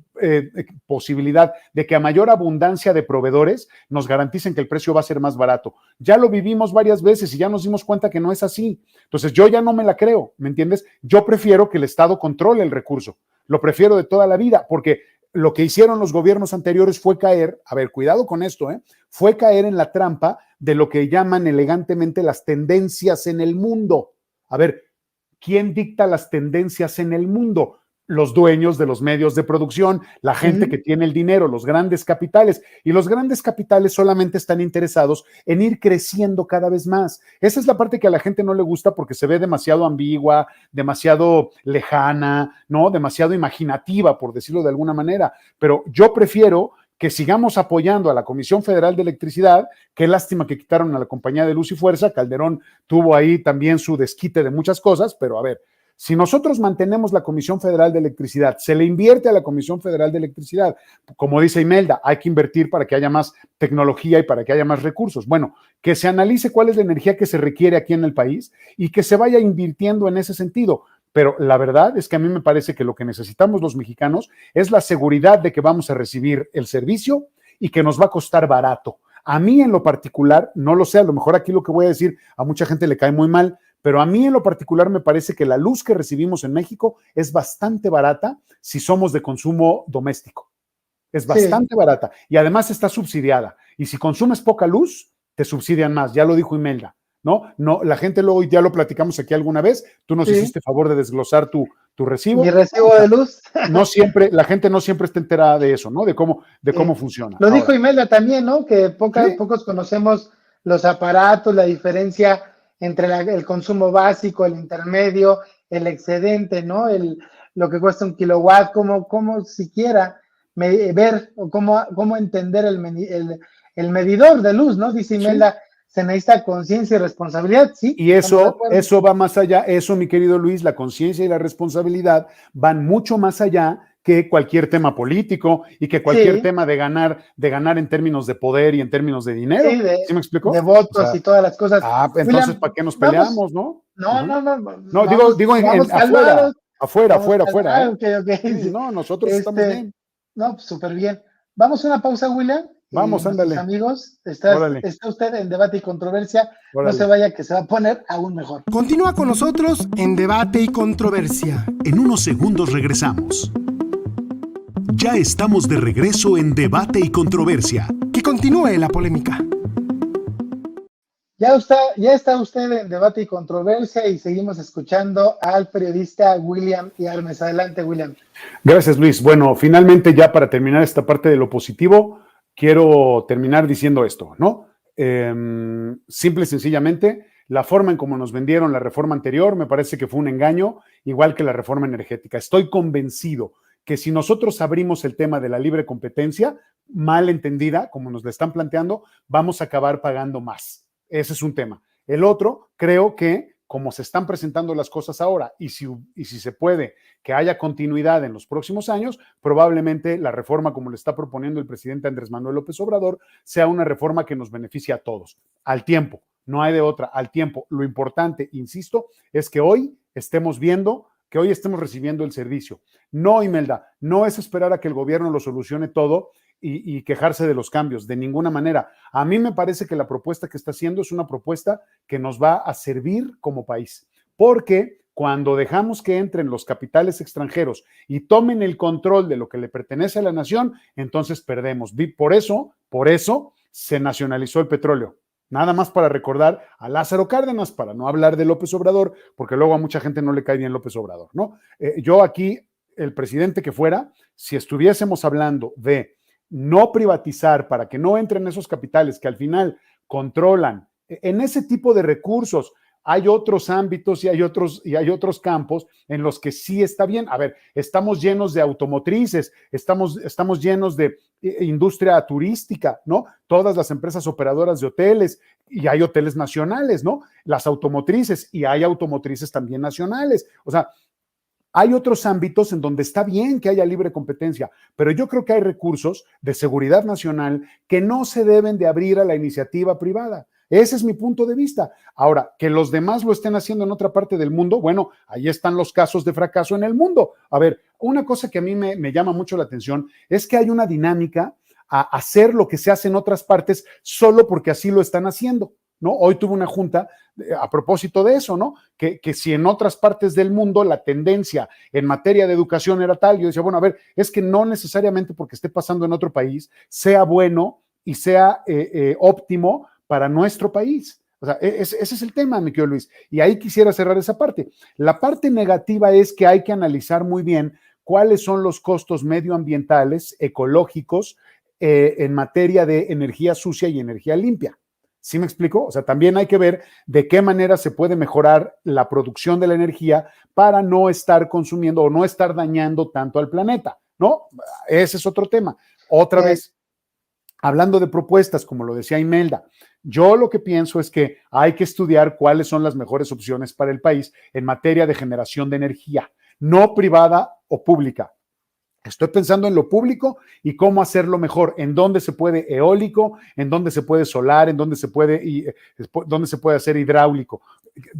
[SPEAKER 2] posibilidad, de que a mayor abundancia de proveedores nos garanticen que el precio va a ser más barato. Ya lo vivimos varias veces y ya nos dimos cuenta que no es así. Entonces yo ya no me la creo, ¿me entiendes? Yo prefiero que el Estado controle el recurso. Lo prefiero de toda la vida porque lo que hicieron los gobiernos anteriores fue caer, a ver, cuidado con esto, fue caer en la trampa de lo que llaman elegantemente las tendencias en el mundo. A ver, ¿quién dicta las tendencias en el mundo? Los dueños de los medios de producción, la gente que tiene el dinero, los grandes capitales. Y los grandes capitales solamente están interesados en ir creciendo cada vez más. Esa es la parte que a la gente no le gusta porque se ve demasiado ambigua, demasiado lejana, ¿no? Demasiado imaginativa, por decirlo de alguna manera. Pero yo prefiero que sigamos apoyando a la Comisión Federal de Electricidad. Qué lástima que quitaron a la Compañía de Luz y Fuerza. Calderón tuvo ahí también su desquite de muchas cosas, pero a ver, si nosotros mantenemos la Comisión Federal de Electricidad, se le invierte a la Comisión Federal de Electricidad, como dice Imelda, hay que invertir para que haya más tecnología y para que haya más recursos. Bueno, que se analice cuál es la energía que se requiere aquí en el país y que se vaya invirtiendo en ese sentido. Pero la verdad es que a mí me parece que lo que necesitamos los mexicanos es la seguridad de que vamos a recibir el servicio y que nos va a costar barato. A mí en lo particular, no lo sé, a lo mejor aquí lo que voy a decir a mucha gente le cae muy mal, pero a mí en lo particular me parece que la luz que recibimos en México es bastante barata si somos de consumo doméstico. Es bastante barata y además está subsidiada. Y si consumes poca luz, te subsidian más. Ya lo dijo Imelda, ¿no? No, la gente luego, ya lo platicamos aquí alguna vez, tú nos hiciste favor de desglosar tu recibo.
[SPEAKER 3] Mi recibo de luz.
[SPEAKER 2] No siempre, la gente no siempre está enterada de eso, ¿no? De cómo funciona.
[SPEAKER 3] Lo dijo Imelda también, ¿no? Que pocos conocemos los aparatos, la diferencia entre el consumo básico, el intermedio, el excedente, ¿no? Lo que cuesta un kilowatt, cómo siquiera ver o cómo entender el medidor de luz, ¿no? Dice Imelda, se necesita conciencia y responsabilidad, ¿sí?
[SPEAKER 2] Y eso va más allá, eso, mi querido Luis, la conciencia y la responsabilidad van mucho más allá que cualquier tema político y que cualquier tema de ganar en términos de poder y en términos de dinero. ¿Sí me explico?
[SPEAKER 3] De votos y todas las cosas.
[SPEAKER 2] Entonces, William, ¿para qué nos peleamos, no?
[SPEAKER 3] No,
[SPEAKER 2] digo afuera.
[SPEAKER 3] Okay.
[SPEAKER 2] Sí, no, nosotros estamos bien.
[SPEAKER 3] No, súper bien. Vamos a una pausa, William.
[SPEAKER 2] Vamos, ándale.
[SPEAKER 3] Amigos, está usted en Debate y Controversia.
[SPEAKER 2] Órale.
[SPEAKER 3] No se vaya, que se va a poner aún mejor.
[SPEAKER 1] Continúa con nosotros en Debate y Controversia.
[SPEAKER 4] En unos segundos regresamos. Ya estamos de regreso en Debate y Controversia.
[SPEAKER 1] Que continúe la polémica.
[SPEAKER 3] Ya está usted en Debate y Controversia y seguimos escuchando al periodista William Yarmes. Adelante, William.
[SPEAKER 2] Gracias, Luis. Bueno, finalmente ya para terminar esta parte de lo positivo, quiero terminar diciendo esto, ¿no? Simple y sencillamente, la forma en cómo nos vendieron la reforma anterior me parece que fue un engaño, igual que la reforma energética. Estoy convencido que si nosotros abrimos el tema de la libre competencia, mal entendida, como nos la están planteando, vamos a acabar pagando más. Ese es un tema. El otro, creo que como se están presentando las cosas ahora y si se puede que haya continuidad en los próximos años, probablemente la reforma como le está proponiendo el presidente Andrés Manuel López Obrador sea una reforma que nos beneficie a todos, al tiempo, no hay de otra, al tiempo. Lo importante, insisto, es que hoy estemos viendo, que hoy estemos recibiendo el servicio. No, Imelda, no es esperar a que el gobierno lo solucione todo y quejarse de los cambios, de ninguna manera. A mí me parece que la propuesta que está haciendo es una propuesta que nos va a servir como país, porque cuando dejamos que entren los capitales extranjeros y tomen el control de lo que le pertenece a la nación, entonces perdemos. Por eso se nacionalizó el petróleo. Nada más para recordar a Lázaro Cárdenas, para no hablar de López Obrador, porque luego a mucha gente no le cae bien López Obrador, ¿no? Yo aquí, el presidente que fuera, si estuviésemos hablando de no privatizar para que no entren esos capitales que al final controlan, en ese tipo de recursos hay otros ámbitos y hay otros campos en los que sí está bien. A ver, estamos llenos de automotrices, estamos llenos de industria turística, ¿no? Todas las empresas operadoras de hoteles y hay hoteles nacionales, ¿no? Las automotrices y hay automotrices también nacionales. O sea, hay otros ámbitos en donde está bien que haya libre competencia, pero yo creo que hay recursos de seguridad nacional que no se deben de abrir a la iniciativa privada. Ese es mi punto de vista. Ahora, que los demás lo estén haciendo en otra parte del mundo, bueno, ahí están los casos de fracaso en el mundo. A ver, una cosa que a mí me llama mucho la atención es que hay una dinámica a hacer lo que se hace en otras partes solo porque así lo están haciendo, ¿no? Hoy tuve una junta a propósito de eso, ¿no? Que si en otras partes del mundo la tendencia en materia de educación era tal, yo decía, bueno, a ver, es que no necesariamente porque esté pasando en otro país sea bueno y sea óptimo para nuestro país. O sea, ese es el tema, mi querido Luis. Y ahí quisiera cerrar esa parte. La parte negativa es que hay que analizar muy bien cuáles son los costos medioambientales, ecológicos, en materia de energía sucia y energía limpia. ¿Sí me explico? O sea, también hay que ver de qué manera se puede mejorar la producción de la energía para no estar consumiendo o no estar dañando tanto al planeta, ¿no? Ese es otro tema. Otra vez, hablando de propuestas, como lo decía Imelda, yo lo que pienso es que hay que estudiar cuáles son las mejores opciones para el país en materia de generación de energía, no privada o pública. Estoy pensando en lo público y cómo hacerlo mejor, en dónde se puede eólico, en dónde se puede solar, en dónde se puede hacer hidráulico.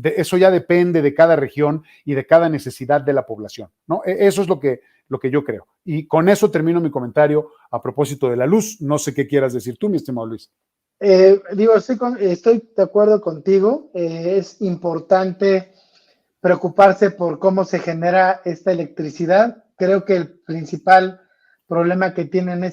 [SPEAKER 2] Eso ya depende de cada región y de cada necesidad de la población, ¿no? Eso es lo que yo creo. Y con eso termino mi comentario a propósito de la luz. No sé qué quieras decir tú, mi estimado Luis.
[SPEAKER 3] Estoy de acuerdo contigo. Es importante preocuparse por cómo se genera esta electricidad. Creo que el principal problema que tiene en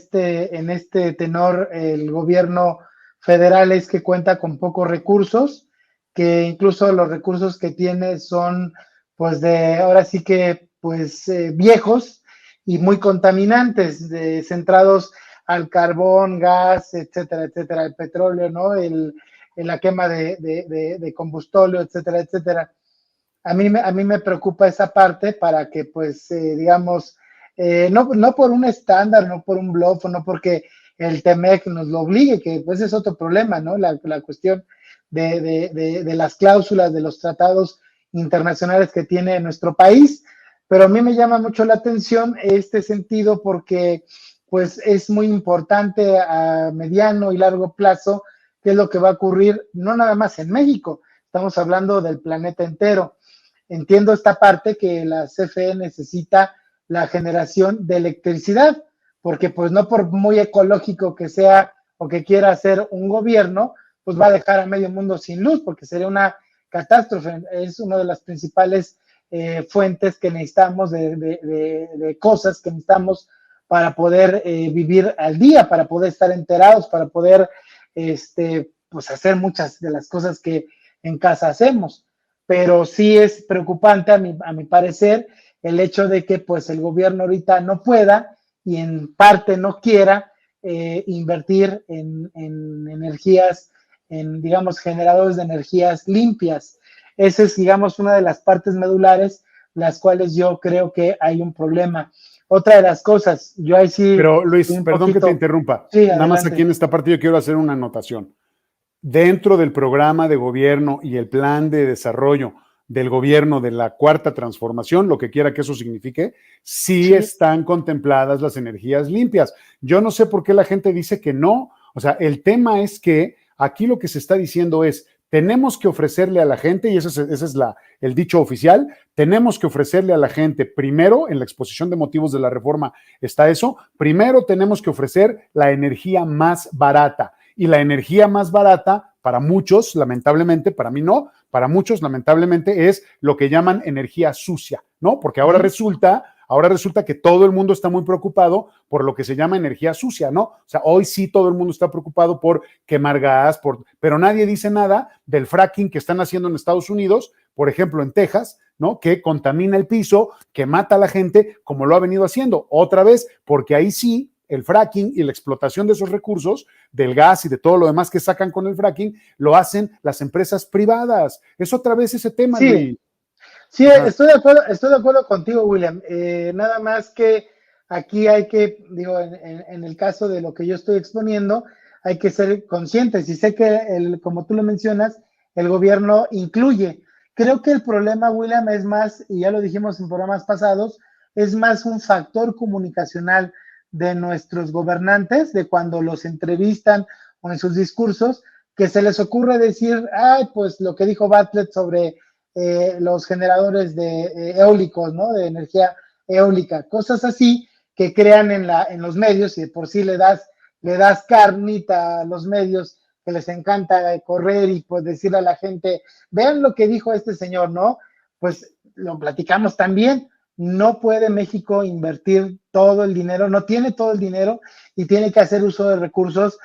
[SPEAKER 3] este tenor el gobierno federal es que cuenta con pocos recursos, que incluso los recursos que tiene son pues ahora sí que pues viejos y muy contaminantes, centrados al carbón, gas, etcétera, etcétera, el petróleo, ¿no? La quema de combustóleo, etcétera, etcétera. A mí me preocupa esa parte para que, pues, digamos, no por un estándar, no por un bluff, no porque el TEMEC nos lo obligue, que pues es otro problema, ¿no? La cuestión de las cláusulas de los tratados internacionales que tiene nuestro país, pero a mí me llama mucho la atención este sentido porque, pues, es muy importante a mediano y largo plazo qué es lo que va a ocurrir, no nada más en México, estamos hablando del planeta entero. Entiendo esta parte que la CFE necesita la generación de electricidad, porque pues no por muy ecológico que sea o que quiera hacer un gobierno, pues va a dejar a medio mundo sin luz, porque sería una catástrofe. Es una de las principales fuentes que necesitamos de cosas que necesitamos para poder vivir al día, para poder estar enterados, para poder pues hacer muchas de las cosas que en casa hacemos. Pero sí es preocupante a mi parecer el hecho de que pues el gobierno ahorita no pueda y en parte no quiera invertir en energías, en digamos generadores de energías limpias. Esa es digamos una de las partes medulares las cuales yo creo que hay un problema. Otra de las cosas, yo ahí sí...
[SPEAKER 2] Pero Luis, perdón que te interrumpa.
[SPEAKER 3] Sí,
[SPEAKER 2] nada más aquí en esta parte yo quiero hacer una anotación. Dentro del programa de gobierno y el plan de desarrollo del gobierno de la cuarta transformación, lo que quiera que eso signifique, sí están contempladas las energías limpias. Yo no sé por qué la gente dice que no. O sea, el tema es que aquí lo que se está diciendo es, tenemos que ofrecerle a la gente, y ese es el dicho oficial, tenemos que ofrecerle a la gente, primero, en la exposición de motivos de la reforma está eso, primero tenemos que ofrecer la energía más barata. Y la energía más barata, para muchos, lamentablemente, para mí no, para muchos, lamentablemente, es lo que llaman energía sucia, ¿no? Porque ahora resulta que todo el mundo está muy preocupado por lo que se llama energía sucia, ¿no? O sea, hoy sí todo el mundo está preocupado por quemar gas, pero nadie dice nada del fracking que están haciendo en Estados Unidos, por ejemplo, en Texas, ¿no? Que contamina el piso, que mata a la gente, como lo ha venido haciendo. Otra vez, porque ahí sí el fracking y la explotación de esos recursos, del gas y de todo lo demás que sacan con el fracking, lo hacen las empresas privadas. Es otra vez ese tema.
[SPEAKER 3] Sí, sí, estoy de acuerdo contigo, William. Nada más que aquí hay que, digo, en el caso de lo que yo estoy exponiendo, hay que ser conscientes. Y sé que, como tú lo mencionas, el gobierno incluye. Creo que el problema, William, es más, y ya lo dijimos en programas pasados, es más un factor comunicacional de nuestros gobernantes, de cuando los entrevistan o en sus discursos, que se les ocurre decir, pues lo que dijo Bartlett sobre los generadores de eólicos, ¿no? De energía eólica, cosas así que crean en los medios y de por sí le das carnita a los medios que les encanta correr y pues decirle a la gente, vean lo que dijo este señor, ¿no? Pues lo platicamos también. No puede México invertir todo el dinero, no tiene todo el dinero y tiene que hacer uso de recursos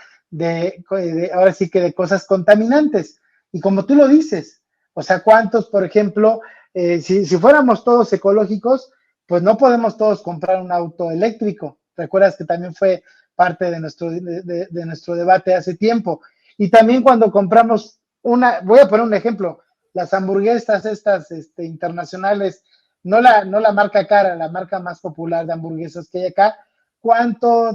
[SPEAKER 3] ahora sí que de cosas contaminantes. Y como tú lo dices, o sea, ¿cuántos, por ejemplo, si fuéramos todos ecológicos, pues no podemos todos comprar un auto eléctrico? ¿Recuerdas que también fue parte de nuestro debate hace tiempo? Y también cuando compramos voy a poner un ejemplo, las hamburguesas estas internacionales, no la marca cara, la marca más popular de hamburguesas que hay acá, cuánta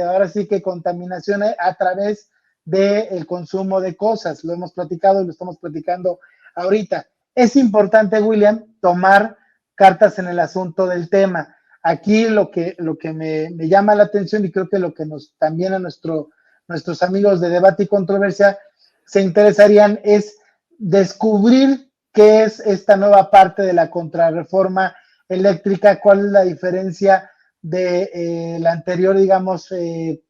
[SPEAKER 3] ahora sí que contaminación hay a través del consumo de cosas. Lo hemos platicado y lo estamos platicando ahorita. Es importante, William, tomar cartas en el asunto del tema. Aquí lo que me llama la atención y creo que lo que también a nuestros amigos de Debate y Controversia se interesarían es descubrir qué es esta nueva parte de la contrarreforma eléctrica, cuál es la diferencia de la anterior, digamos,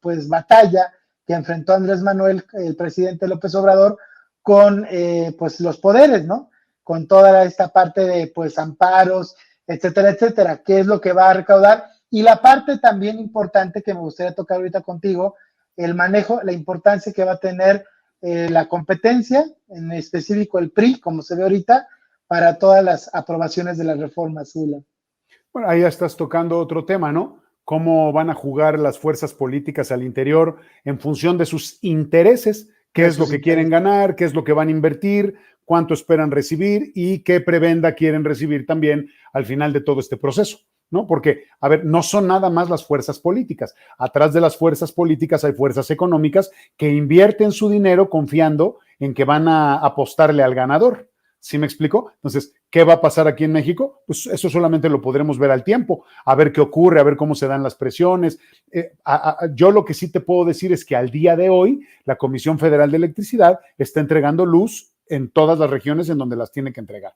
[SPEAKER 3] pues batalla que enfrentó Andrés Manuel, el presidente López Obrador, con pues los poderes, ¿no? Con toda esta parte de pues amparos, etcétera, etcétera, qué es lo que va a recaudar. Y la parte también importante que me gustaría tocar ahorita contigo, el manejo, la importancia que va a tener la competencia, en específico el PRI, como se ve ahorita, para todas las aprobaciones de las reformas, William.
[SPEAKER 2] Bueno, ahí ya estás tocando otro tema, ¿no? Cómo van a jugar las fuerzas políticas al interior en función de sus intereses, qué es lo que quieren ganar, qué es lo que van a invertir, cuánto esperan recibir y qué prebenda quieren recibir también al final de todo este proceso, ¿no? Porque, a ver, no son nada más las fuerzas políticas. Atrás de las fuerzas políticas hay fuerzas económicas que invierten su dinero confiando en que van a apostarle al ganador. ¿Sí me explico? Entonces, ¿qué va a pasar aquí en México? Pues eso solamente lo podremos ver al tiempo, a ver qué ocurre, a ver cómo se dan las presiones. Yo lo que sí te puedo decir es que al día de hoy, la Comisión Federal de Electricidad está entregando luz en todas las regiones en donde las tiene que entregar,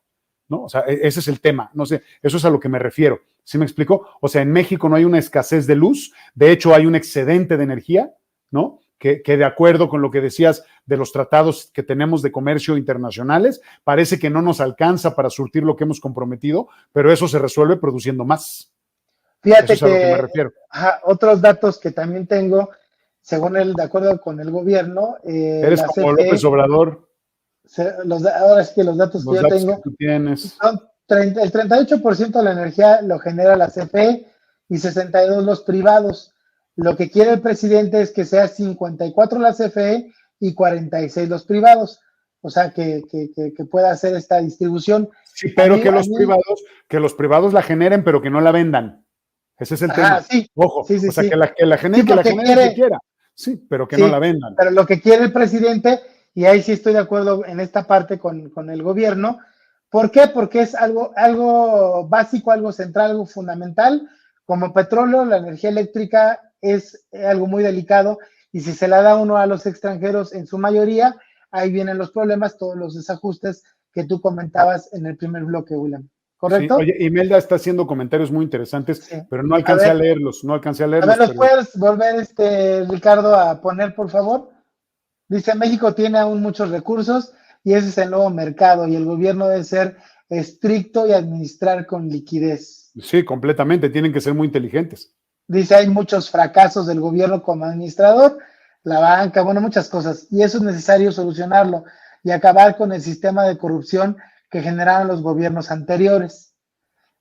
[SPEAKER 2] ¿no? O sea, ese es el tema, no sé, eso es a lo que me refiero. ¿Sí me explico? O sea, en México no hay una escasez de luz, de hecho hay un excedente de energía, ¿no? Que de acuerdo con lo que decías de los tratados que tenemos de comercio internacionales, parece que no nos alcanza para surtir lo que hemos comprometido, pero eso se resuelve produciendo más.
[SPEAKER 3] Fíjate
[SPEAKER 2] eso es a lo que me refiero.
[SPEAKER 3] Otros datos que también tengo, según él, de acuerdo con el gobierno,
[SPEAKER 2] Eres
[SPEAKER 3] la
[SPEAKER 2] como
[SPEAKER 3] CFE,
[SPEAKER 2] López Obrador,
[SPEAKER 3] ahora es que los datos que
[SPEAKER 2] los
[SPEAKER 3] yo
[SPEAKER 2] datos
[SPEAKER 3] tengo,
[SPEAKER 2] que tú tienes.
[SPEAKER 3] son el 38% de la energía lo genera la CFE y 62% los privados. Lo que quiere el presidente es que sea 54 la CFE y 46 los privados. O sea, que pueda hacer esta distribución.
[SPEAKER 2] Sí, pero que
[SPEAKER 3] A mí,
[SPEAKER 2] que los privados la generen, pero que no la vendan. Ese es el
[SPEAKER 3] ajá,
[SPEAKER 2] tema.
[SPEAKER 3] sí,
[SPEAKER 2] Ojo,
[SPEAKER 3] sí, sí,
[SPEAKER 2] o sea,
[SPEAKER 3] sí.
[SPEAKER 2] que la
[SPEAKER 3] Sí,
[SPEAKER 2] generen,
[SPEAKER 3] porque
[SPEAKER 2] el que
[SPEAKER 3] quiere,
[SPEAKER 2] quiera. Sí, pero que no la
[SPEAKER 3] sí,
[SPEAKER 2] vendan.
[SPEAKER 3] pero lo que quiere el presidente, y ahí sí estoy de acuerdo en esta parte con el gobierno. ¿Por qué? Porque es algo básico, algo central, algo fundamental. Como petróleo, la energía eléctrica es algo muy delicado y si se la da uno a los extranjeros en su mayoría, ahí vienen los problemas, todos los desajustes que tú comentabas en el primer bloque, William.
[SPEAKER 2] Sí,
[SPEAKER 3] ¿Correcto?
[SPEAKER 2] oye, Imelda está haciendo comentarios muy interesantes,
[SPEAKER 3] Sí.
[SPEAKER 2] pero no
[SPEAKER 3] A
[SPEAKER 2] alcancé a
[SPEAKER 3] ver,
[SPEAKER 2] leerlos, no alcancé a
[SPEAKER 3] a ver,
[SPEAKER 2] leerlos,
[SPEAKER 3] ¿los
[SPEAKER 2] pero
[SPEAKER 3] puedes volver, Ricardo, a poner, por favor? Dice, México tiene aún muchos recursos y ese es el nuevo mercado y el gobierno debe ser estricto y administrar con liquidez.
[SPEAKER 2] sí, completamente, tienen que ser muy inteligentes.
[SPEAKER 3] Dice, hay muchos fracasos del gobierno como administrador, la banca, bueno, muchas cosas, y eso es necesario solucionarlo y acabar con el sistema de corrupción que generaron los gobiernos anteriores.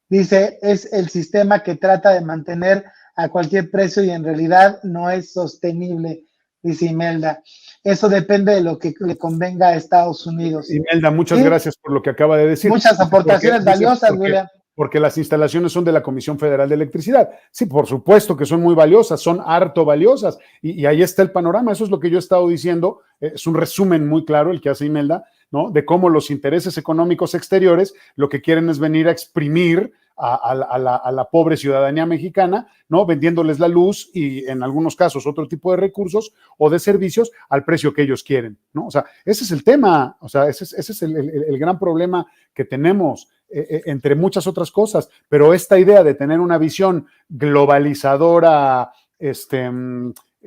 [SPEAKER 3] Dice, es el sistema que trata de mantener a cualquier precio y en realidad no es sostenible, dice Imelda. Eso depende de lo que le convenga a Estados Unidos.
[SPEAKER 2] Imelda, muchas
[SPEAKER 3] ¿Sí?
[SPEAKER 2] gracias por lo que acaba de decir.
[SPEAKER 3] Muchas aportaciones valiosas, William.
[SPEAKER 2] Porque las instalaciones son de la Comisión Federal de Electricidad. Sí, por supuesto que son muy valiosas, son harto valiosas. Y ahí está el panorama. Eso es lo que yo he estado diciendo. Es un resumen muy claro el que hace Imelda, ¿no? De cómo los intereses económicos exteriores lo que quieren es venir a exprimir a la pobre ciudadanía mexicana, ¿no? Vendiéndoles la luz y en algunos casos otro tipo de recursos o de servicios al precio que ellos quieren, ¿no? O sea, ese es el tema, o sea, ese es el gran problema que tenemos, entre muchas otras cosas, pero esta idea de tener una visión globalizadora,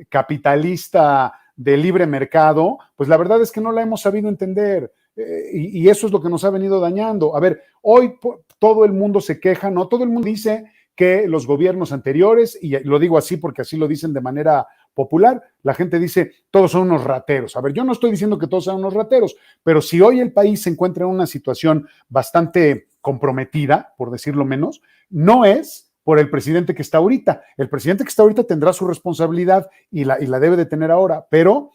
[SPEAKER 2] capitalista, de libre mercado, pues la verdad es que no la hemos sabido entender. Y eso es lo que nos ha venido dañando. A ver, hoy todo el mundo se queja, ¿no? Todo el mundo dice que los gobiernos anteriores, y lo digo así porque así lo dicen de manera popular, la gente dice, todos son unos rateros. A ver, yo no estoy diciendo que todos sean unos rateros, pero si hoy el país se encuentra en una situación bastante comprometida, por decirlo menos, no es por el presidente que está ahorita. El presidente que está ahorita tendrá su responsabilidad y la debe de tener ahora, pero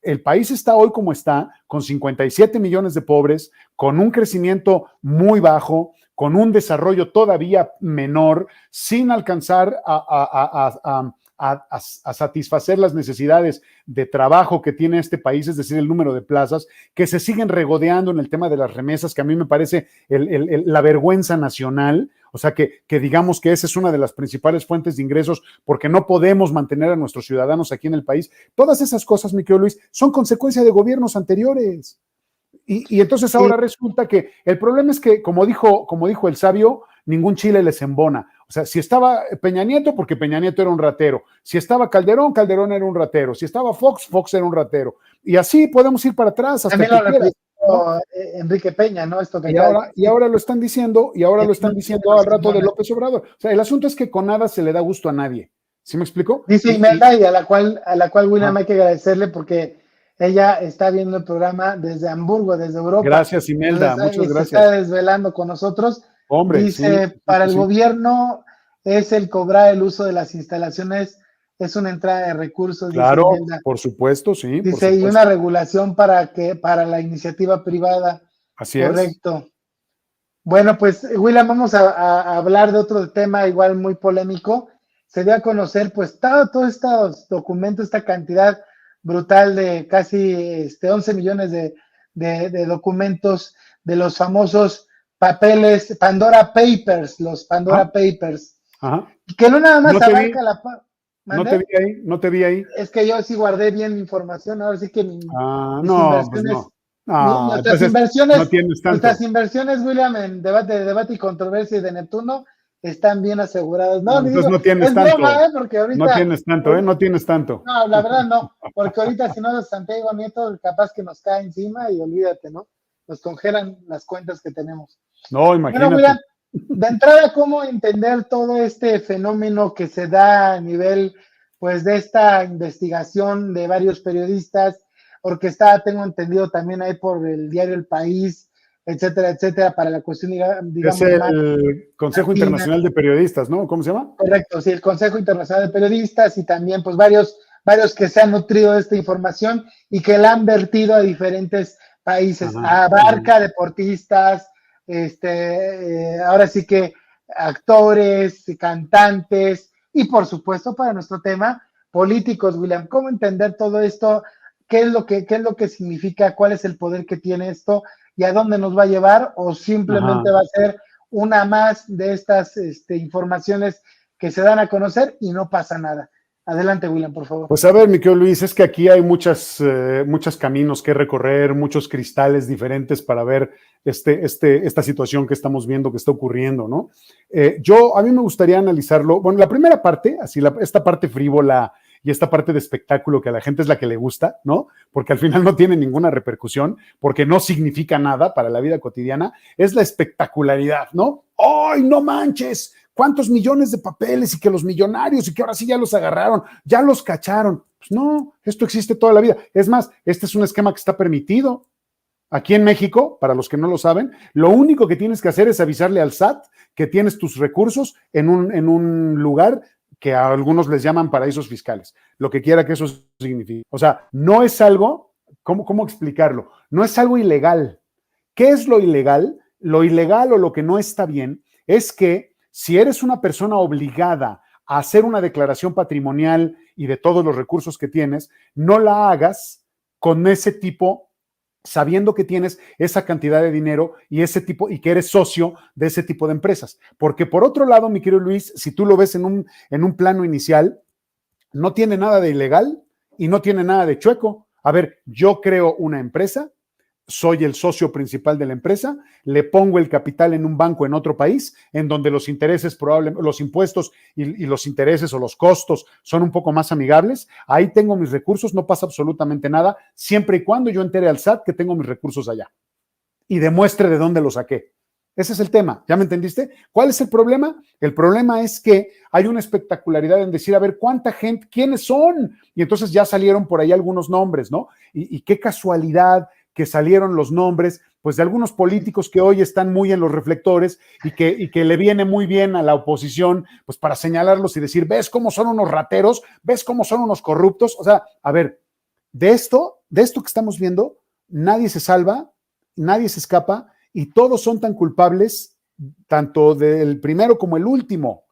[SPEAKER 2] el país está hoy como está, con 57 millones de pobres, con un crecimiento muy bajo, con un desarrollo todavía menor, sin alcanzar a satisfacer las necesidades de trabajo que tiene este país, es decir, el número de plazas, que se siguen regodeando en el tema de las remesas, que a mí me parece la vergüenza nacional. O sea, que digamos que esa es una de las principales fuentes de ingresos porque no podemos mantener a nuestros ciudadanos aquí en el país. Todas esas cosas, mi querido Luis, son consecuencia de gobiernos anteriores. Y entonces ahora resulta que el problema es que, como dijo el sabio, ningún chile les embona. O sea, si estaba Peña Nieto, porque Peña Nieto era un ratero. Si estaba Calderón, Calderón era un ratero. Si estaba Fox, Fox era un ratero. Y así podemos ir para atrás hasta
[SPEAKER 3] También
[SPEAKER 2] que
[SPEAKER 3] lo
[SPEAKER 2] quieras,
[SPEAKER 3] repitió
[SPEAKER 2] ¿no?
[SPEAKER 3] Enrique Peña, ¿no? Esto que
[SPEAKER 2] Y ahora lo están diciendo, al rato de López Obrador. O sea, el asunto es que con nada se le da gusto a nadie. ¿Sí me explico?
[SPEAKER 3] Dice Imelda, y a la cual William hay que agradecerle porque ella está viendo el programa desde Hamburgo, desde Europa.
[SPEAKER 2] Gracias, Imelda,
[SPEAKER 3] Entonces,
[SPEAKER 2] muchas
[SPEAKER 3] se
[SPEAKER 2] gracias.
[SPEAKER 3] está desvelando con nosotros.
[SPEAKER 2] Hombre,
[SPEAKER 3] Dice,
[SPEAKER 2] sí,
[SPEAKER 3] para el
[SPEAKER 2] sí.
[SPEAKER 3] gobierno es el cobrar el uso de las instalaciones, es una entrada de recursos,
[SPEAKER 2] Claro,
[SPEAKER 3] dice Imelda.
[SPEAKER 2] por supuesto, sí, por
[SPEAKER 3] Dice, y
[SPEAKER 2] supuesto.
[SPEAKER 3] una regulación para la iniciativa privada.
[SPEAKER 2] Así
[SPEAKER 3] Correcto. Bueno, pues, William, vamos a hablar de otro tema igual muy polémico. Se dio a conocer, pues, todos estos documentos, esta cantidad brutal de casi 11 millones de documentos de los famosos papeles, Pandora Papers, los Pandora Papers,
[SPEAKER 2] Ajá.
[SPEAKER 3] que no nada más
[SPEAKER 2] No te vi,
[SPEAKER 3] abarca la...
[SPEAKER 2] no te vi ahí.
[SPEAKER 3] Es que yo sí guardé bien mi información, ahora sí que mis
[SPEAKER 2] No, pues
[SPEAKER 3] inversiones...
[SPEAKER 2] no. No,
[SPEAKER 3] Nuestras
[SPEAKER 2] entonces
[SPEAKER 3] inversiones,
[SPEAKER 2] no tienes tanto.
[SPEAKER 3] William, en debate y controversia y de Neptuno, están bien aseguradas. No,
[SPEAKER 2] Entonces
[SPEAKER 3] digo,
[SPEAKER 2] no tienes
[SPEAKER 3] es
[SPEAKER 2] tanto.
[SPEAKER 3] broma, porque ahorita.
[SPEAKER 2] No tienes tanto, no tienes tanto.
[SPEAKER 3] No, la verdad no, porque ahorita si no, Santiago Nieto, capaz que nos cae encima y olvídate, ¿no? Nos congelan las cuentas que tenemos.
[SPEAKER 2] No, imagínate.
[SPEAKER 3] Bueno, William, de entrada, ¿cómo entender todo este fenómeno que se da a nivel pues de esta investigación de varios periodistas, orquestada, tengo entendido, también ahí por el diario El País, etcétera, etcétera, para la cuestión,
[SPEAKER 2] Es
[SPEAKER 3] digamos, más
[SPEAKER 2] el Consejo
[SPEAKER 3] latina.
[SPEAKER 2] Internacional de Periodistas, ¿no? ¿Cómo se llama?
[SPEAKER 3] Correcto, sí, el Consejo Internacional de Periodistas y también pues varios que se han nutrido de esta información y que la han vertido a diferentes países.
[SPEAKER 2] Ajá.
[SPEAKER 3] Abarca deportistas, ahora sí que actores, cantantes y por supuesto para nuestro tema, políticos, William. ¿Cómo entender todo esto? ¿Qué es lo que significa? ¿Cuál es el poder que tiene esto? ¿Y a dónde nos va a llevar? ¿O simplemente
[SPEAKER 2] Ajá.
[SPEAKER 3] va a ser una más de estas informaciones que se dan a conocer y no pasa nada? Adelante, William, por favor.
[SPEAKER 2] Pues a ver, mi querido Luis, es que aquí hay muchos caminos que recorrer, muchos cristales diferentes para ver esta situación que estamos viendo que está ocurriendo, ¿no? A mí me gustaría analizarlo. Bueno, la primera parte, esta parte frívola y esta parte de espectáculo que a la gente es la que le gusta, ¿no? Porque al final no tiene ninguna repercusión, porque no significa nada para la vida cotidiana, es la espectacularidad, ¿no? ¡Ay, no manches! ¿Cuántos millones de papeles y que los millonarios y que ahora sí ya los agarraron, ya los cacharon? Pues no, esto existe toda la vida. Es más, este es un esquema que está permitido. Aquí en México, para los que no lo saben, lo único que tienes que hacer es avisarle al SAT que tienes tus recursos en un lugar que a algunos les llaman paraísos fiscales, lo que quiera que eso signifique. O sea, no es algo, ¿cómo explicarlo? No es algo ilegal. ¿Qué es lo ilegal? Lo ilegal o lo que no está bien es que si eres una persona obligada a hacer una declaración patrimonial y de todos los recursos que tienes, no la hagas con ese tipo, sabiendo que tienes esa cantidad de dinero y y que eres socio de ese tipo de empresas. Porque por otro lado, mi querido Luis, si tú lo ves en un plano inicial, no tiene nada de ilegal y no tiene nada de chueco. A ver, yo creo una empresa, soy el socio principal de la empresa, le pongo el capital en un banco en otro país, en donde los intereses probablemente, los impuestos y los intereses o los costos son un poco más amigables, ahí tengo mis recursos, no pasa absolutamente nada, siempre y cuando yo entere al SAT que tengo mis recursos allá y demuestre de dónde los saqué. Ese es el tema, ¿ya me entendiste? ¿Cuál es el problema? El problema es que hay una espectacularidad en decir, a ver, ¿cuánta gente? ¿Quiénes son? Y entonces ya salieron por ahí algunos nombres, ¿no? Y qué casualidad que salieron los nombres, pues de algunos políticos que hoy están muy en los reflectores y que le viene muy bien a la oposición, pues para señalarlos y decir, ¿ves cómo son unos rateros? ¿Ves cómo son unos corruptos? O sea, a ver, de esto que estamos viendo, nadie se salva, nadie se escapa y todos son tan culpables, tanto del primero como el último.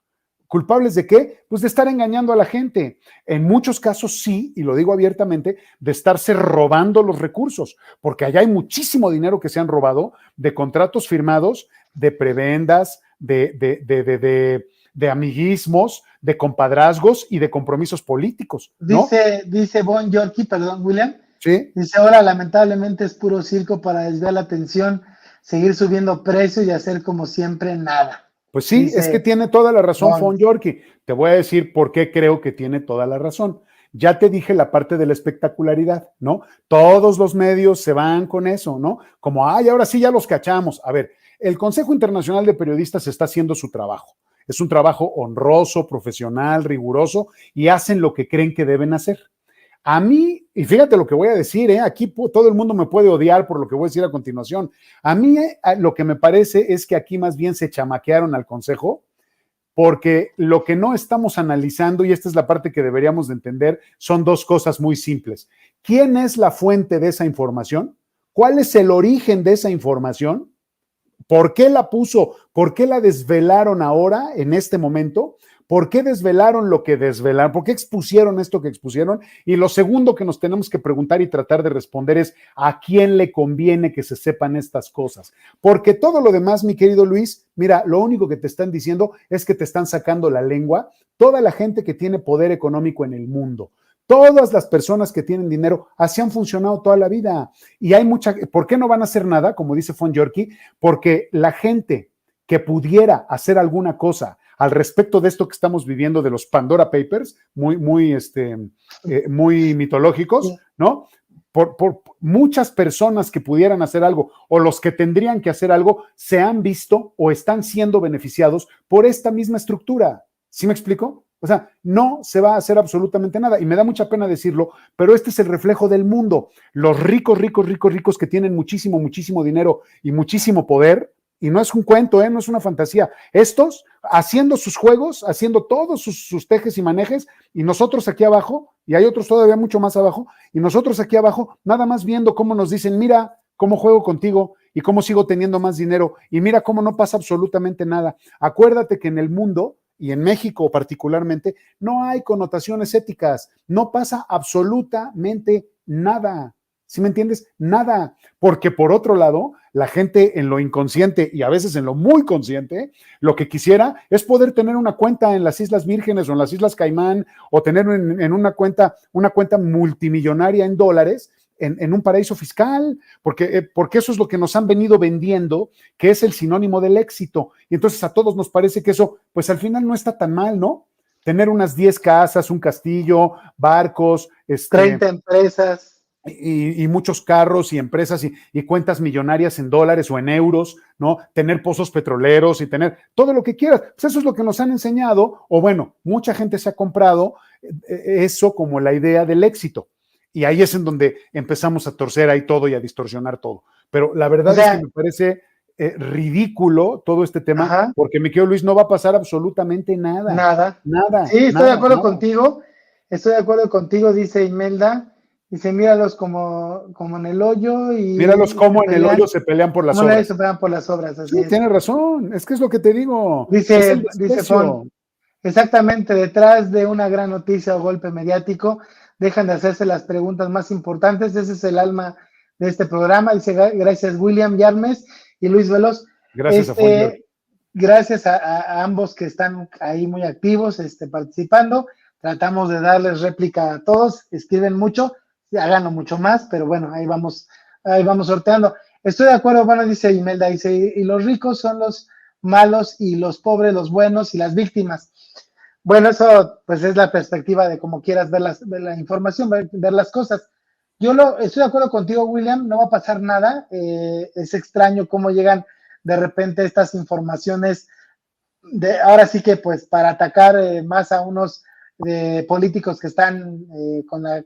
[SPEAKER 2] ¿Culpables de qué? Pues de estar engañando a la gente. En muchos casos sí, y lo digo abiertamente, de estarse robando los recursos, porque allá hay muchísimo dinero que se han robado de contratos firmados, de prebendas, de amiguismos, de compadrazgos y de compromisos políticos, ¿no?
[SPEAKER 3] Dice Bon Yorkie, perdón, William.
[SPEAKER 2] Sí.
[SPEAKER 3] Dice, ahora lamentablemente es puro circo para desviar la atención, seguir subiendo precios y hacer como siempre nada.
[SPEAKER 2] Pues sí,
[SPEAKER 3] Dice,
[SPEAKER 2] es que tiene toda la razón Von Yorkie. Te voy a decir por qué creo que tiene toda la razón. Ya te dije la parte de la espectacularidad, ¿no? Todos los medios se van con eso, ¿no? Como, ay, ahora sí ya los cachamos. A ver, el Consejo Internacional de Periodistas está haciendo su trabajo. Es un trabajo honroso, profesional, riguroso y hacen lo que creen que deben hacer. A mí, y fíjate lo que voy a decir, aquí todo el mundo me puede odiar por lo que voy a decir a continuación. A mí lo que me parece es que aquí más bien se chamaquearon al Consejo, porque lo que no estamos analizando, y esta es la parte que deberíamos de entender, son dos cosas muy simples. ¿Quién es la fuente de esa información? ¿Cuál es el origen de esa información? ¿Por qué la puso? ¿Por qué la desvelaron ahora, en este momento? ¿Por qué desvelaron lo que desvelaron? ¿Por qué expusieron esto que expusieron? Y lo segundo que nos tenemos que preguntar y tratar de responder es ¿a quién le conviene que se sepan estas cosas? Porque todo lo demás, mi querido Luis, mira, lo único que te están diciendo es que te están sacando la lengua toda la gente que tiene poder económico en el mundo. Todas las personas que tienen dinero así han funcionado toda la vida. Y hay ¿por qué no van a hacer nada? Como dice Von Yorkie, porque la gente que pudiera hacer alguna cosa al respecto de esto que estamos viviendo de los Pandora Papers, muy mitológicos, ¿no? Por muchas personas que pudieran hacer algo o los que tendrían que hacer algo se han visto o están siendo beneficiados por esta misma estructura. ¿Sí me explico? O sea, no se va a hacer absolutamente nada. Y me da mucha pena decirlo, pero este es el reflejo del mundo. Los ricos, ricos, ricos, ricos que tienen muchísimo, muchísimo dinero y muchísimo poder, y no es un cuento, no es una fantasía. Estos haciendo sus juegos, haciendo todos sus tejes y manejes, y nosotros aquí abajo, y hay otros todavía mucho más abajo, y nosotros aquí abajo, nada más viendo cómo nos dicen, mira cómo juego contigo y cómo sigo teniendo más dinero, y mira cómo no pasa absolutamente nada. Acuérdate que en el mundo, y en México particularmente, no hay connotaciones éticas, no pasa absolutamente nada. ¿Sí me entiendes? Nada, porque por otro lado, la gente en lo inconsciente y a veces en lo muy consciente, lo que quisiera es poder tener una cuenta en las Islas Vírgenes o en las Islas Caimán o tener en una cuenta multimillonaria en dólares en un paraíso fiscal, porque eso es lo que nos han venido vendiendo, que es el sinónimo del éxito. Y entonces a todos nos parece que eso, pues al final no está tan mal, ¿no? Tener unas 10 casas, un castillo, barcos,
[SPEAKER 3] 30 empresas.
[SPEAKER 2] Y muchos carros y empresas y cuentas millonarias en dólares o en euros, ¿no? Tener pozos petroleros y tener todo lo que quieras. Pues eso es lo que nos han enseñado, o bueno, mucha gente se ha comprado eso como la idea del éxito. Y ahí es en donde empezamos a torcer ahí todo y a distorsionar todo. Pero la verdad es que me parece ridículo todo este tema,
[SPEAKER 3] ajá,
[SPEAKER 2] porque mi querido Luis, no va a pasar absolutamente nada. Nada.
[SPEAKER 3] Sí, estoy de acuerdo contigo. Estoy de acuerdo contigo, dice Imelda. Dice, míralos como en el hoyo y...
[SPEAKER 2] Míralos cómo en el hoyo se pelean por las obras.
[SPEAKER 3] Se pelean por las obras, así
[SPEAKER 2] Sí,
[SPEAKER 3] es.
[SPEAKER 2] tienes razón, es que es lo que te digo.
[SPEAKER 3] Dice Fon, exactamente, detrás de una gran noticia o golpe mediático, dejan de hacerse las preguntas más importantes. Ese es el alma de este programa. Dice, gracias William Yarmes y Luis Veloz.
[SPEAKER 2] Gracias a
[SPEAKER 3] Gracias a ambos que están ahí muy activos, participando. Tratamos de darles réplica a todos, escriben mucho, háganlo mucho más, pero bueno, ahí vamos sorteando. Estoy de acuerdo, bueno, dice Imelda, dice, y los ricos son los malos y los pobres los buenos y las víctimas. Bueno, eso pues es la perspectiva de cómo quieras ver la información, ver las cosas. Estoy de acuerdo contigo, William, no va a pasar nada. Es extraño cómo llegan de repente estas informaciones, ahora sí que pues para atacar más a unos políticos que están con la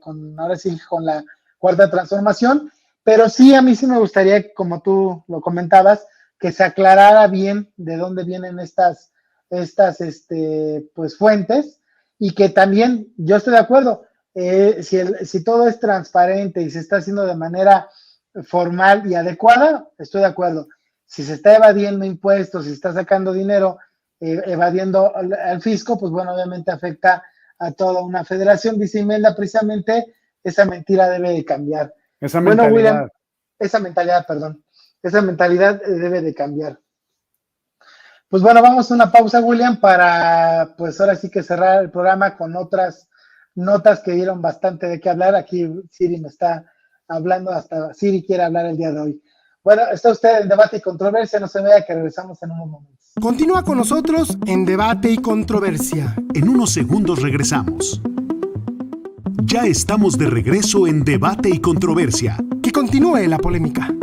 [SPEAKER 3] cuarta transformación, pero sí a mí sí me gustaría, como tú lo comentabas, que se aclarara bien de dónde vienen estas pues fuentes, y que también yo estoy de acuerdo, si todo es transparente y se está haciendo de manera formal y adecuada, estoy de acuerdo. Si se está evadiendo impuestos, si se está sacando dinero, evadiendo al fisco, pues bueno, obviamente afecta a toda una federación. Dice Imelda, precisamente esa mentira debe de cambiar.
[SPEAKER 2] Esa mentalidad.
[SPEAKER 3] Bueno, William, esa mentalidad debe de cambiar. Pues bueno, vamos a una pausa, William, para pues ahora sí que cerrar el programa con otras notas que dieron bastante de qué hablar. Aquí Siri me está hablando, hasta Siri quiere hablar el día de hoy. Bueno, está usted en Debate y Controversia, no se vea que regresamos en unos momentos.
[SPEAKER 1] Continúa con nosotros en Debate y Controversia.
[SPEAKER 4] En unos segundos regresamos. Ya estamos de regreso en Debate y Controversia.
[SPEAKER 1] Que continúe la polémica.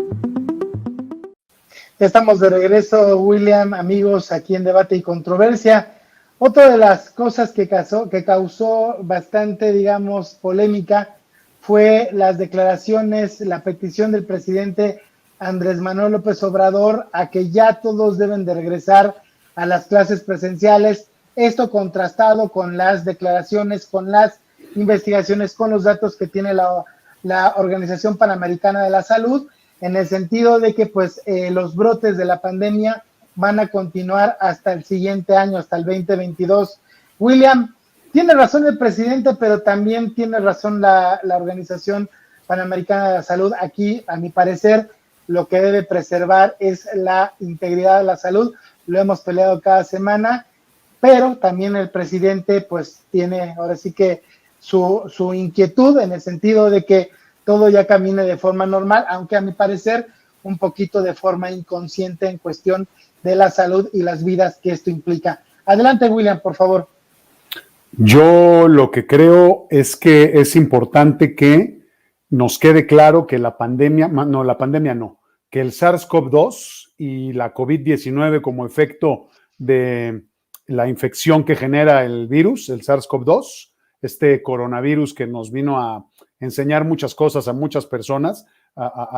[SPEAKER 3] Ya estamos de regreso, William, amigos, aquí en Debate y Controversia. Otra de las cosas que causó bastante, digamos, polémica fue las declaraciones, la petición del presidente Andrés Manuel López Obrador a que ya todos deben de regresar a las clases presenciales. Esto contrastado con las declaraciones, con las investigaciones, con los datos que tiene la Organización Panamericana de la Salud, en el sentido de que pues los brotes de la pandemia van a continuar hasta el siguiente año, hasta el 2022. William, tiene razón el presidente, pero también tiene razón la Organización Panamericana de la Salud. Aquí, a mi parecer, lo que debe preservar es la integridad de la salud. Lo hemos peleado cada semana, pero también el presidente pues tiene ahora sí que su inquietud en el sentido de que todo ya camine de forma normal, aunque a mi parecer un poquito de forma inconsciente en cuestión de la salud y las vidas que esto implica. Adelante, William, por favor.
[SPEAKER 2] Yo lo que creo es que es importante que nos quede claro que que el SARS-CoV-2 y la COVID-19 como efecto de la infección que genera el virus, el SARS-CoV-2, este coronavirus que nos vino a enseñar muchas cosas a muchas personas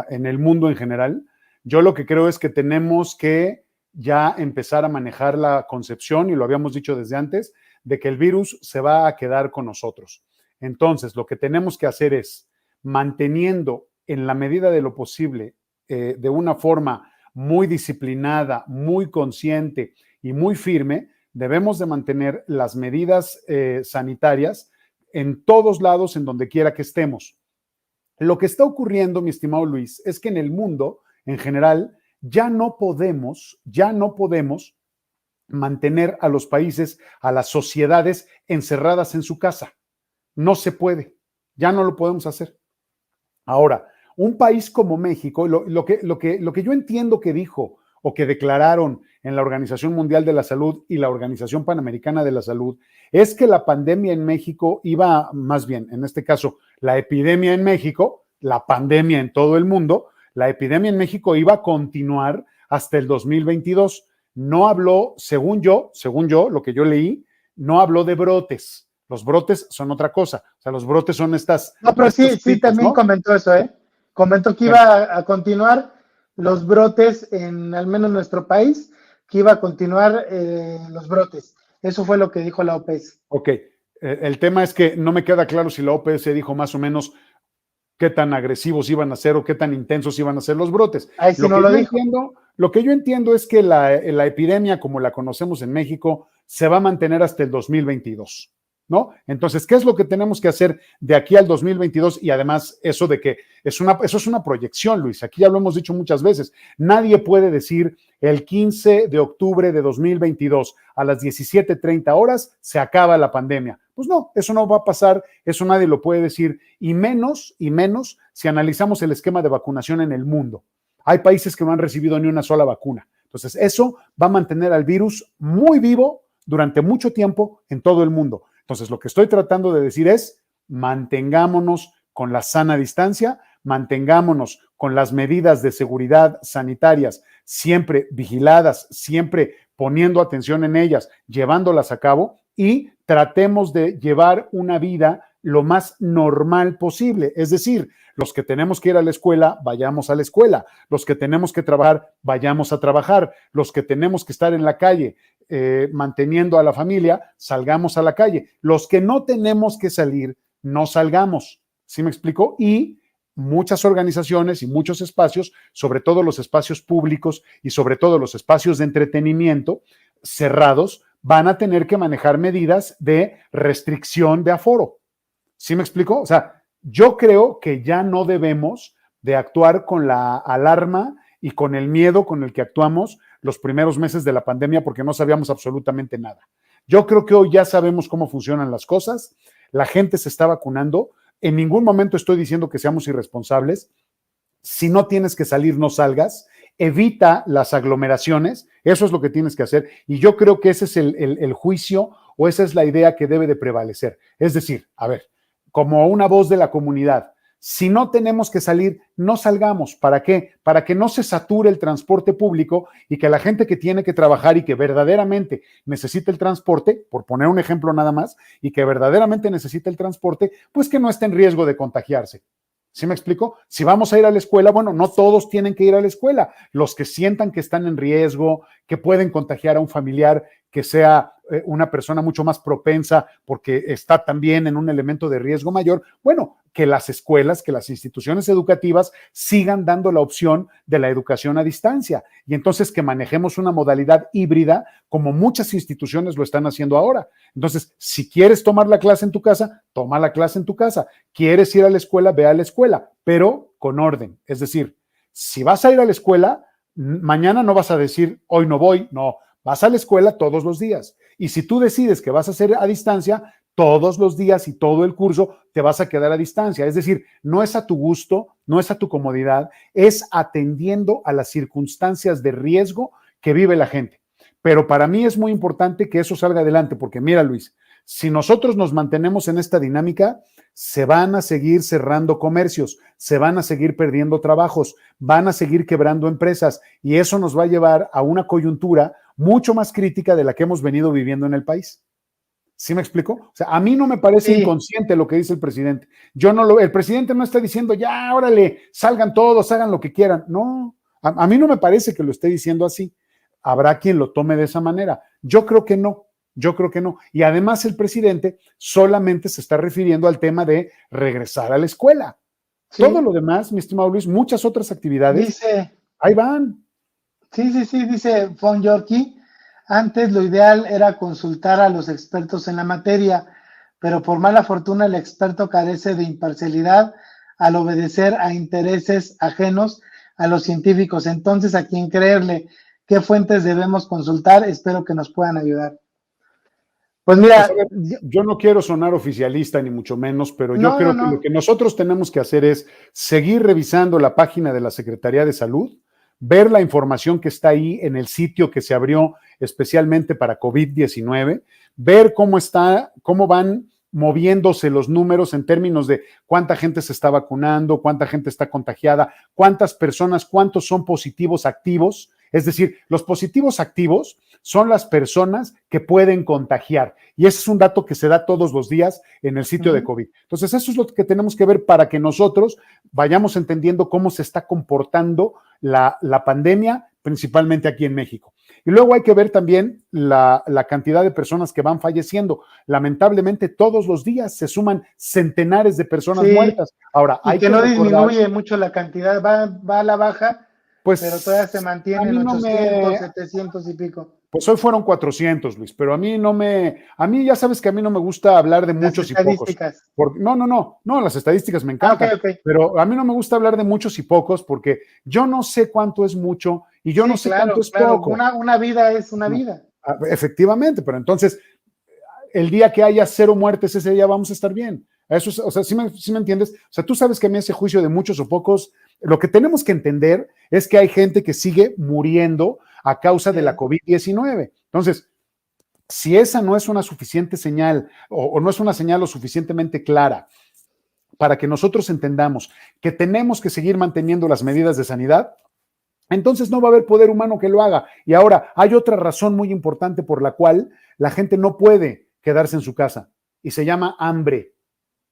[SPEAKER 2] en el mundo en general. Yo lo que creo es que tenemos que ya empezar a manejar la concepción, y lo habíamos dicho desde antes, de que el virus se va a quedar con nosotros. Entonces, lo que tenemos que hacer es, manteniendo en la medida de lo posible, de una forma muy disciplinada, muy consciente y muy firme, debemos de mantener las medidas sanitarias en todos lados, en donde quiera que estemos. Lo que está ocurriendo, mi estimado Luis, es que en el mundo, en general, ya no podemos mantener a los países, a las sociedades encerradas en su casa. No se puede, ya no lo podemos hacer. Ahora, un país como México, lo que yo entiendo que dijo o que declararon en la Organización Mundial de la Salud y la Organización Panamericana de la Salud, es que la pandemia en México iba, más bien, en este caso, la epidemia en México, la pandemia en todo el mundo, la epidemia en México iba a continuar hasta el 2022. No habló, según yo, lo que yo leí, no habló de brotes. Los brotes son otra cosa. O sea, los brotes son estas...
[SPEAKER 3] No, pero sí,
[SPEAKER 2] picos,
[SPEAKER 3] también
[SPEAKER 2] ¿no?
[SPEAKER 3] comentó eso, ¿eh? Comentó que iba a continuar los brotes en al menos nuestro país, que iba a continuar los brotes. Eso fue lo que dijo la OPS.
[SPEAKER 2] Ok. El tema es que no me queda claro si la OPS dijo más o menos qué tan agresivos iban a ser o qué tan intensos iban a ser los brotes.
[SPEAKER 3] Ahí sí no lo dijo.
[SPEAKER 2] Lo que yo entiendo es que la epidemia, como la conocemos en México, se va a mantener hasta el 2022, ¿no? Entonces, ¿qué es lo que tenemos que hacer de aquí al 2022? Y además, eso de que eso es una proyección, Luis. Aquí ya lo hemos dicho muchas veces. Nadie puede decir el 15 de octubre de 2022 a las 17:30 horas se acaba la pandemia. Pues no, eso no va a pasar, eso nadie lo puede decir, y menos si analizamos el esquema de vacunación en el mundo. Hay países que no han recibido ni una sola vacuna. Entonces, eso va a mantener al virus muy vivo durante mucho tiempo en todo el mundo. Entonces, lo que estoy tratando de decir es, mantengámonos con la sana distancia, mantengámonos con las medidas de seguridad sanitarias siempre vigiladas, siempre poniendo atención en ellas, llevándolas a cabo, y tratemos de llevar una vida lo más normal posible. Es decir, los que tenemos que ir a la escuela, vayamos a la escuela. Los que tenemos que trabajar, vayamos a trabajar. Los que tenemos que estar en la calle manteniendo a la familia, salgamos a la calle. Los que no tenemos que salir, no salgamos. ¿Sí me explico? Y muchas organizaciones y muchos espacios, sobre todo los espacios públicos y sobre todo los espacios de entretenimiento cerrados, van a tener que manejar medidas de restricción de aforo. ¿Sí me explico? O sea, yo creo que ya no debemos de actuar con la alarma y con el miedo con el que actuamos los primeros meses de la pandemia, porque no sabíamos absolutamente nada. Yo creo que hoy ya sabemos cómo funcionan las cosas, la gente se está vacunando, en ningún momento estoy diciendo que seamos irresponsables. Si no tienes que salir, no salgas, evita las aglomeraciones, eso es lo que tienes que hacer, y yo creo que ese es el juicio, o esa es la idea que debe de prevalecer. Es decir, a ver, como una voz de la comunidad, si no tenemos que salir, no salgamos. ¿Para qué? Para que no se sature el transporte público y que la gente que tiene que trabajar y que verdaderamente necesita el transporte, por poner un ejemplo nada más, y que verdaderamente necesita el transporte, pues que no esté en riesgo de contagiarse. ¿Sí me explico? Si vamos a ir a la escuela, bueno, no todos tienen que ir a la escuela. Los que sientan que están en riesgo, que pueden contagiar a un familiar, que sea una persona mucho más propensa porque está también en un elemento de riesgo mayor, bueno, que las escuelas, que las instituciones educativas sigan dando la opción de la educación a distancia, y entonces que manejemos una modalidad híbrida como muchas instituciones lo están haciendo ahora. Entonces, si quieres tomar la clase en tu casa, toma la clase en tu casa. ¿Quieres ir a la escuela? Ve a la escuela, pero con orden. Es decir, si vas a ir a la escuela, mañana no vas a decir, hoy no voy, no, vas a la escuela todos los días. Y si tú decides que vas a hacer a distancia, todos los días y todo el curso te vas a quedar a distancia. Es decir, no es a tu gusto, no es a tu comodidad, es atendiendo a las circunstancias de riesgo que vive la gente. Pero para mí es muy importante que eso salga adelante, porque mira, Luis, si nosotros nos mantenemos en esta dinámica, se van a seguir cerrando comercios, se van a seguir perdiendo trabajos, van a seguir quebrando empresas, y eso nos va a llevar a una coyuntura mucho más crítica de la que hemos venido viviendo en el país. ¿Sí me explico? O sea, a mí no me parece inconsciente lo que dice el presidente. El presidente no está diciendo, ya, órale, salgan todos, hagan lo que quieran. No, a mí no me parece que lo esté diciendo así. Habrá quien lo tome de esa manera. Yo creo que no. Y además el presidente solamente se está refiriendo al tema de regresar a la escuela. Sí. Todo lo demás, mi estimado Luis, muchas otras actividades, ahí van.
[SPEAKER 3] Sí, dice Von Yorkie. Antes lo ideal era consultar a los expertos en la materia, pero por mala fortuna el experto carece de imparcialidad al obedecer a intereses ajenos a los científicos. Entonces, ¿a quién creerle? ¿Qué fuentes debemos consultar? Espero que nos puedan ayudar. Pues mira,
[SPEAKER 2] yo no quiero sonar oficialista ni mucho menos, pero yo creo que lo que nosotros tenemos que hacer es seguir revisando la página de la Secretaría de Salud, ver la información que está ahí en el sitio que se abrió especialmente para COVID-19, ver cómo van moviéndose los números en términos de cuánta gente se está vacunando, cuánta gente está contagiada, cuántas personas, cuántos son positivos activos. Es decir, los positivos activos son las personas que pueden contagiar. Y ese es un dato que se da todos los días en el sitio de COVID. Entonces, eso es lo que tenemos que ver para que nosotros vayamos entendiendo cómo se está comportando la pandemia, principalmente aquí en México. Y luego hay que ver también la cantidad de personas que van falleciendo. Lamentablemente, todos los días se suman centenares de personas muertas. Ahora,
[SPEAKER 3] hay que no disminuye mucho la cantidad, va a la baja, pues, pero todavía se mantiene en 800, 700 y pico.
[SPEAKER 2] Pues hoy fueron 400, Luis, pero a mí ya sabes que a mí no me gusta hablar de muchos y pocos. No, las estadísticas me encantan, pero a mí no me gusta hablar de muchos y pocos porque yo no sé cuánto es mucho y yo no sé cuánto es poco.
[SPEAKER 3] Una vida es una vida.
[SPEAKER 2] Efectivamente, pero entonces el día que haya 0 muertes, ese día vamos a estar bien. Eso, o sea, ¿sí me entiendes? O sea, tú sabes que a mí ese juicio de muchos o pocos, lo que tenemos que entender es que hay gente que sigue muriendo a causa de la COVID-19. Entonces, si esa no es una suficiente señal o no es una señal lo suficientemente clara para que nosotros entendamos que tenemos que seguir manteniendo las medidas de sanidad, entonces no va a haber poder humano que lo haga. Y ahora, hay otra razón muy importante por la cual la gente no puede quedarse en su casa y se llama hambre.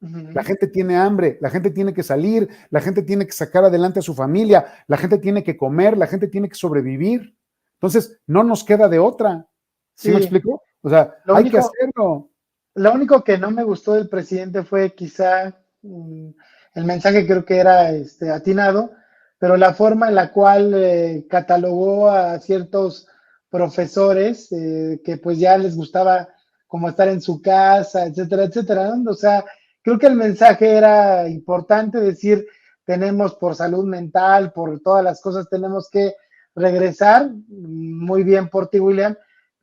[SPEAKER 2] La gente tiene hambre, la gente tiene que salir, la gente tiene que sacar adelante a su familia, la gente tiene que comer, la gente tiene que sobrevivir. Entonces, no nos queda de otra. ¿Sí me explico? O sea, hay que hacerlo.
[SPEAKER 3] Lo único que no me gustó del presidente fue quizá el mensaje, creo que era atinado, pero la forma en la cual catalogó a ciertos profesores que pues ya les gustaba como estar en su casa, etcétera, etcétera, ¿no? O sea, creo que el mensaje era importante, decir, tenemos por salud mental, por todas las cosas, tenemos que regresar. Muy bien por ti, William,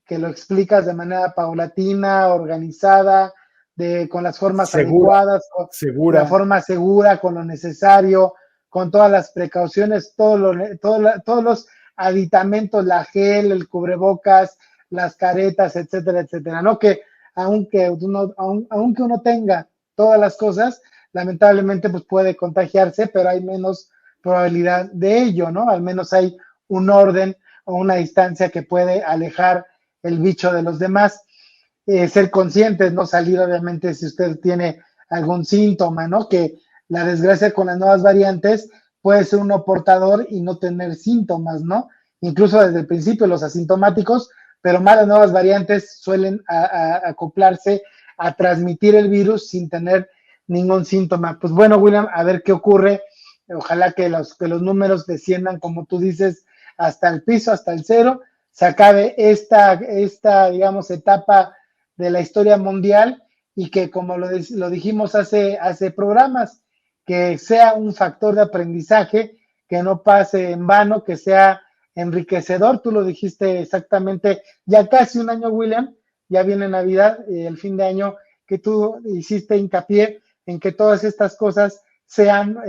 [SPEAKER 3] que lo explicas de manera paulatina, organizada, con las formas adecuadas, con la forma segura, con lo necesario, con todas las precauciones, todos los aditamentos, la gel, el cubrebocas, las caretas, etcétera, etcétera, ¿no? Que aunque uno tenga todas las cosas, lamentablemente pues puede contagiarse, pero hay menos probabilidad de ello, ¿no? Al menos hay un orden o una distancia que puede alejar el bicho de los demás. Ser conscientes, no salir obviamente si usted tiene algún síntoma, ¿no? Que la desgracia con las nuevas variantes puede ser uno portador y no tener síntomas, ¿no? Incluso desde el principio los asintomáticos, pero más las nuevas variantes suelen acoplarse a transmitir el virus sin tener ningún síntoma. Pues bueno, William, a ver qué ocurre. Ojalá que los números desciendan, como tú dices, hasta el piso, hasta el 0, se acabe esta digamos, etapa de la historia mundial y que, como lo dijimos hace programas, que sea un factor de aprendizaje, que no pase en vano, que sea enriquecedor. Tú lo dijiste exactamente, ya casi un año, William, ya viene Navidad, el fin de año, que tú hiciste hincapié en que todas estas cosas sean,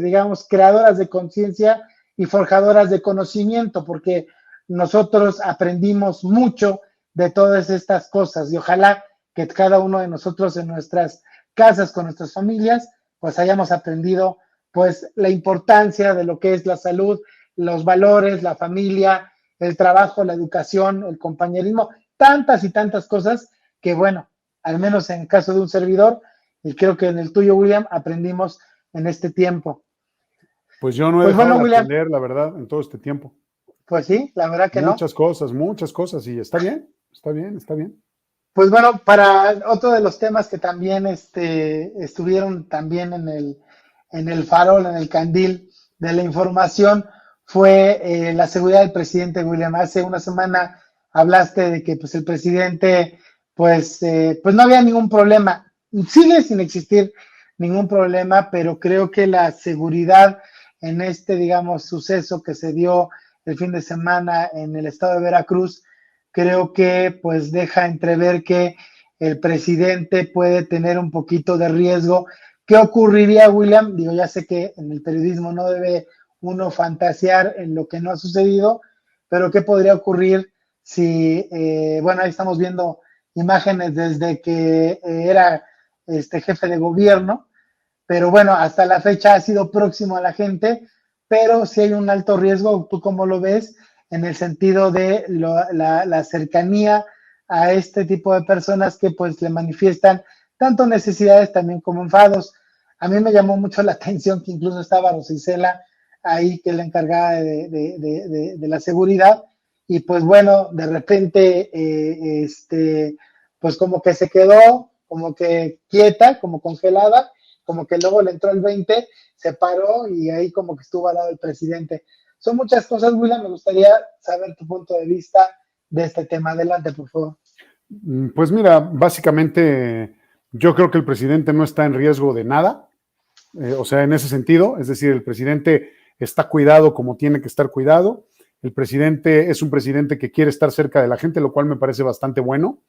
[SPEAKER 3] digamos, creadoras de conciencia y forjadoras de conocimiento, porque nosotros aprendimos mucho de todas estas cosas y ojalá que cada uno de nosotros en nuestras casas, con nuestras familias, pues hayamos aprendido pues la importancia de lo que es la salud, los valores, la familia el trabajo, la educación, el compañerismo, tantas y tantas cosas que, bueno, al menos en el caso de un servidor, y creo que en el tuyo, William, aprendimos en este tiempo.
[SPEAKER 2] Pues yo no he
[SPEAKER 3] Pues
[SPEAKER 2] dejado
[SPEAKER 3] bueno,
[SPEAKER 2] de
[SPEAKER 3] William,
[SPEAKER 2] aprender, la verdad, en todo este tiempo.
[SPEAKER 3] pues sí, la verdad que no.
[SPEAKER 2] Muchas cosas, y está bien, está bien, está bien.
[SPEAKER 3] Pues bueno, para otro de los temas que también estuvieron también en el farol, en el candil de la información, fue la seguridad del presidente, William. Hace una semana hablaste de que pues el presidente, pues no había ningún problema. Sigue sin existir ningún problema, pero creo que la seguridad en digamos, suceso que se dio el fin de semana en el estado de Veracruz, creo que pues deja entrever que el presidente puede tener un poquito de riesgo. ¿Qué ocurriría, William? Digo, ya sé que en el periodismo no debe uno fantasear en lo que no ha sucedido, pero ¿qué podría ocurrir si, bueno, ahí estamos viendo imágenes desde que era jefe de gobierno, pero bueno, hasta la fecha ha sido próximo a la gente, pero sí hay un alto riesgo, ¿tú cómo lo ves? En el sentido de la cercanía a este tipo de personas que pues le manifiestan tanto necesidades también como enfados. A mí me llamó mucho la atención que incluso estaba Rosicela ahí, que es la encargada de la seguridad, y pues bueno, de repente, pues como que se quedó, como que quieta, como congelada, como que luego le entró el 20, se paró y ahí como que estuvo al lado del presidente. Son muchas cosas, William, me gustaría saber tu punto de vista de este tema. Adelante, por favor.
[SPEAKER 2] Pues mira, básicamente yo creo que el presidente no está en riesgo de nada, o sea, en ese sentido, es decir, el presidente está cuidado como tiene que estar cuidado, el presidente es un presidente que quiere estar cerca de la gente, lo cual me parece bastante bueno.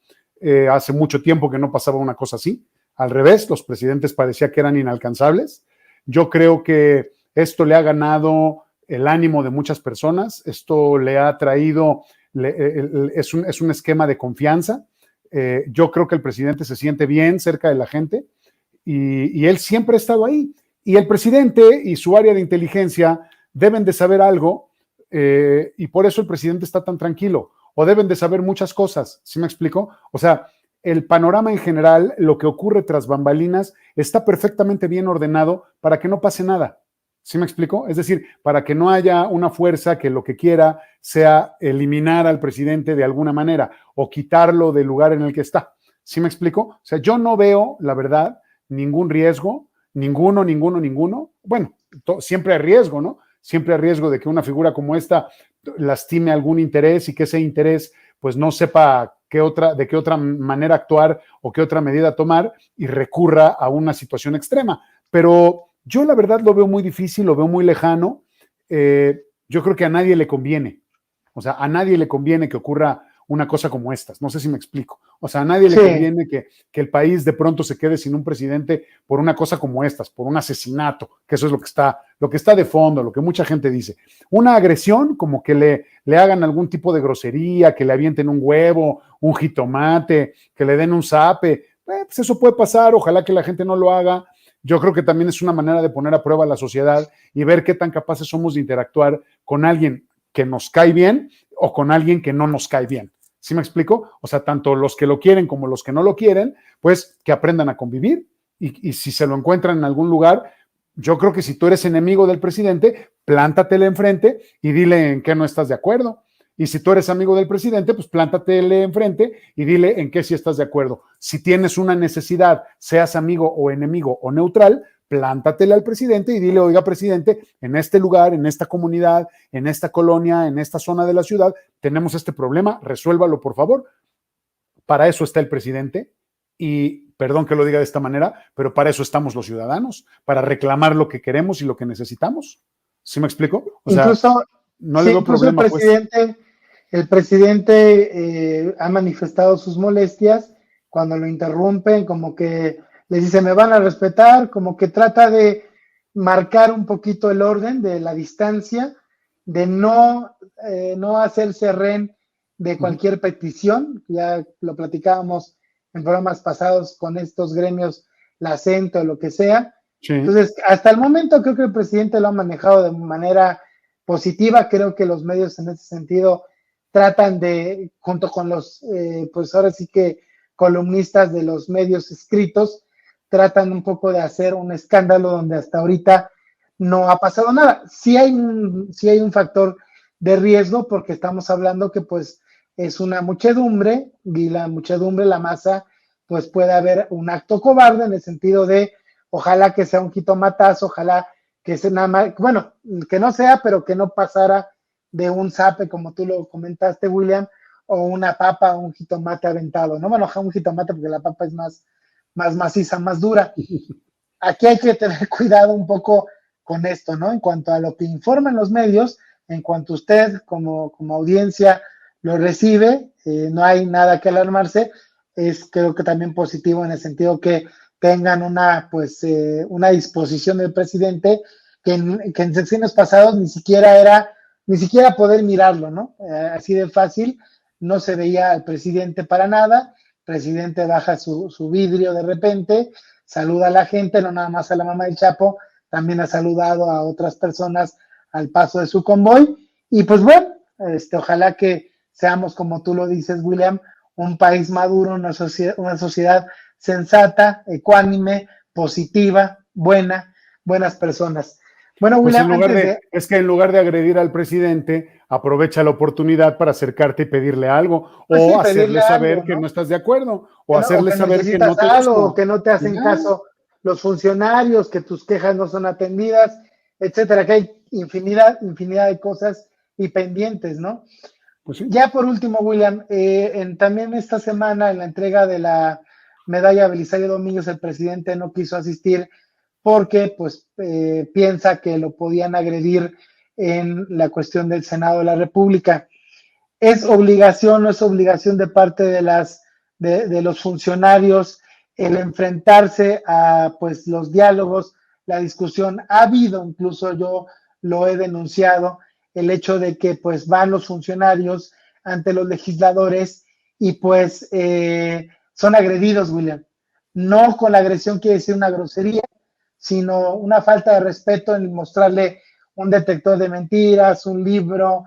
[SPEAKER 2] Hace mucho tiempo que no pasaba una cosa así, al revés, los presidentes parecía que eran inalcanzables. Yo creo que esto le ha ganado el ánimo de muchas personas, esto le ha traído, es un esquema de confianza. Yo creo que el presidente se siente bien cerca de la gente y él siempre ha estado ahí. Y el presidente y su área de inteligencia deben de saber algo y por eso el presidente está tan tranquilo, o deben de saber muchas cosas, ¿sí me explico? O sea, el panorama en general, lo que ocurre tras bambalinas, está perfectamente bien ordenado para que no pase nada. ¿Sí me explico? Es decir, para que no haya una fuerza que lo que quiera sea eliminar al presidente de alguna manera o quitarlo del lugar en el que está. ¿Sí me explico? O sea, yo no veo, la verdad, ningún riesgo, ninguno. Bueno, siempre hay riesgo, ¿no? Siempre hay riesgo de que una figura como esta lastime algún interés y que ese interés pues no sepa de qué otra manera actuar o qué otra medida tomar y recurra a una situación extrema. Pero yo la verdad lo veo muy difícil, lo veo muy lejano. Yo creo que a nadie le conviene. O sea, a nadie le conviene que ocurra una cosa como estas. No sé si me explico. O sea, a nadie le conviene que el país de pronto se quede sin un presidente por una cosa como estas, por un asesinato, que eso es lo que está de fondo, lo que mucha gente dice. Una agresión, como que le hagan algún tipo de grosería, que le avienten un huevo, un jitomate, que le den un zape. Pues eso puede pasar, ojalá que la gente no lo haga. Yo creo que también es una manera de poner a prueba a la sociedad y ver qué tan capaces somos de interactuar con alguien que nos cae bien o con alguien que no nos cae bien. ¿Sí me explico? O sea, tanto los que lo quieren como los que no lo quieren, pues que aprendan a convivir y si se lo encuentran en algún lugar, yo creo que si tú eres enemigo del presidente, plántatele enfrente y dile en qué no estás de acuerdo. Y si tú eres amigo del presidente, pues plántatele enfrente y dile en qué sí estás de acuerdo. Si tienes una necesidad, seas amigo o enemigo o neutral, plántatele al presidente y dile, oiga, presidente, en este lugar, en esta comunidad, en esta colonia, en esta zona de la ciudad, tenemos este problema, resuélvalo, por favor. Para eso está el presidente y, perdón que lo diga de esta manera, pero para eso estamos los ciudadanos, para reclamar lo que queremos y lo que necesitamos. ¿Sí me explico? O sea,
[SPEAKER 3] incluso,
[SPEAKER 2] no le doy problema.
[SPEAKER 3] El presidente ha manifestado sus molestias cuando lo interrumpen, como que les dice, me van a respetar, como que trata de marcar un poquito el orden de la distancia, de no hacerse rehén de cualquier petición. Ya lo platicábamos en programas pasados con estos gremios, la CENTE o lo que sea. Sí. Entonces, hasta el momento creo que el presidente lo ha manejado de manera positiva. Creo que los medios en ese sentido tratan de, junto con los, pues ahora sí que columnistas de los medios escritos, tratan un poco de hacer un escándalo donde hasta ahorita no ha pasado nada. Sí hay un factor de riesgo porque estamos hablando que pues es una muchedumbre y la muchedumbre, la masa, pues puede haber un acto cobarde en el sentido de ojalá que sea un jitomatazo, ojalá que sea nada más, bueno, que no sea, pero que no pasara de un zape, como tú lo comentaste, William, o una papa o un jitomate aventado, ¿no? Bueno, un jitomate porque la papa es más maciza, más dura. Aquí hay que tener cuidado un poco con esto, ¿no? En cuanto a lo que informan los medios, en cuanto usted como audiencia lo recibe, no hay nada que alarmarse, es creo que también positivo en el sentido que tengan una disposición del presidente que en secciones pasados ni siquiera poder mirarlo, ¿no? Así de fácil, no se veía al presidente para nada, el presidente baja su vidrio de repente, saluda a la gente, no nada más a la mamá del Chapo, también ha saludado a otras personas al paso de su convoy, y pues bueno, ojalá que seamos, como tú lo dices, William, un país maduro, una sociedad sensata, ecuánime, positiva, buenas personas. Bueno,
[SPEAKER 2] Pues
[SPEAKER 3] William,
[SPEAKER 2] es que en lugar de agredir al presidente, aprovecha la oportunidad para acercarte y pedirle algo,
[SPEAKER 3] pues
[SPEAKER 2] o
[SPEAKER 3] sí,
[SPEAKER 2] hacerle saber
[SPEAKER 3] algo, ¿no?
[SPEAKER 2] que no estás de acuerdo, o
[SPEAKER 3] que
[SPEAKER 2] hacerle
[SPEAKER 3] que
[SPEAKER 2] saber que no te
[SPEAKER 3] algo,
[SPEAKER 2] gustó.
[SPEAKER 3] o que no te hacen caso los funcionarios, que tus quejas no son atendidas, etcétera, que hay infinidad de cosas y pendientes, ¿no?
[SPEAKER 2] Pues sí.
[SPEAKER 3] Ya por último, William, también esta semana en la entrega de la medalla Belisario Domínguez, el presidente no quiso asistir porque pues piensa que lo podían agredir en la cuestión del Senado de la República. ¿Es obligación o es obligación de parte de los funcionarios el enfrentarse a pues los diálogos, la discusión? Ha habido, incluso yo lo he denunciado, el hecho de que pues van los funcionarios ante los legisladores y pues son agredidos, William. No con la agresión quiere decir una grosería, sino una falta de respeto en mostrarle un detector de mentiras, un libro,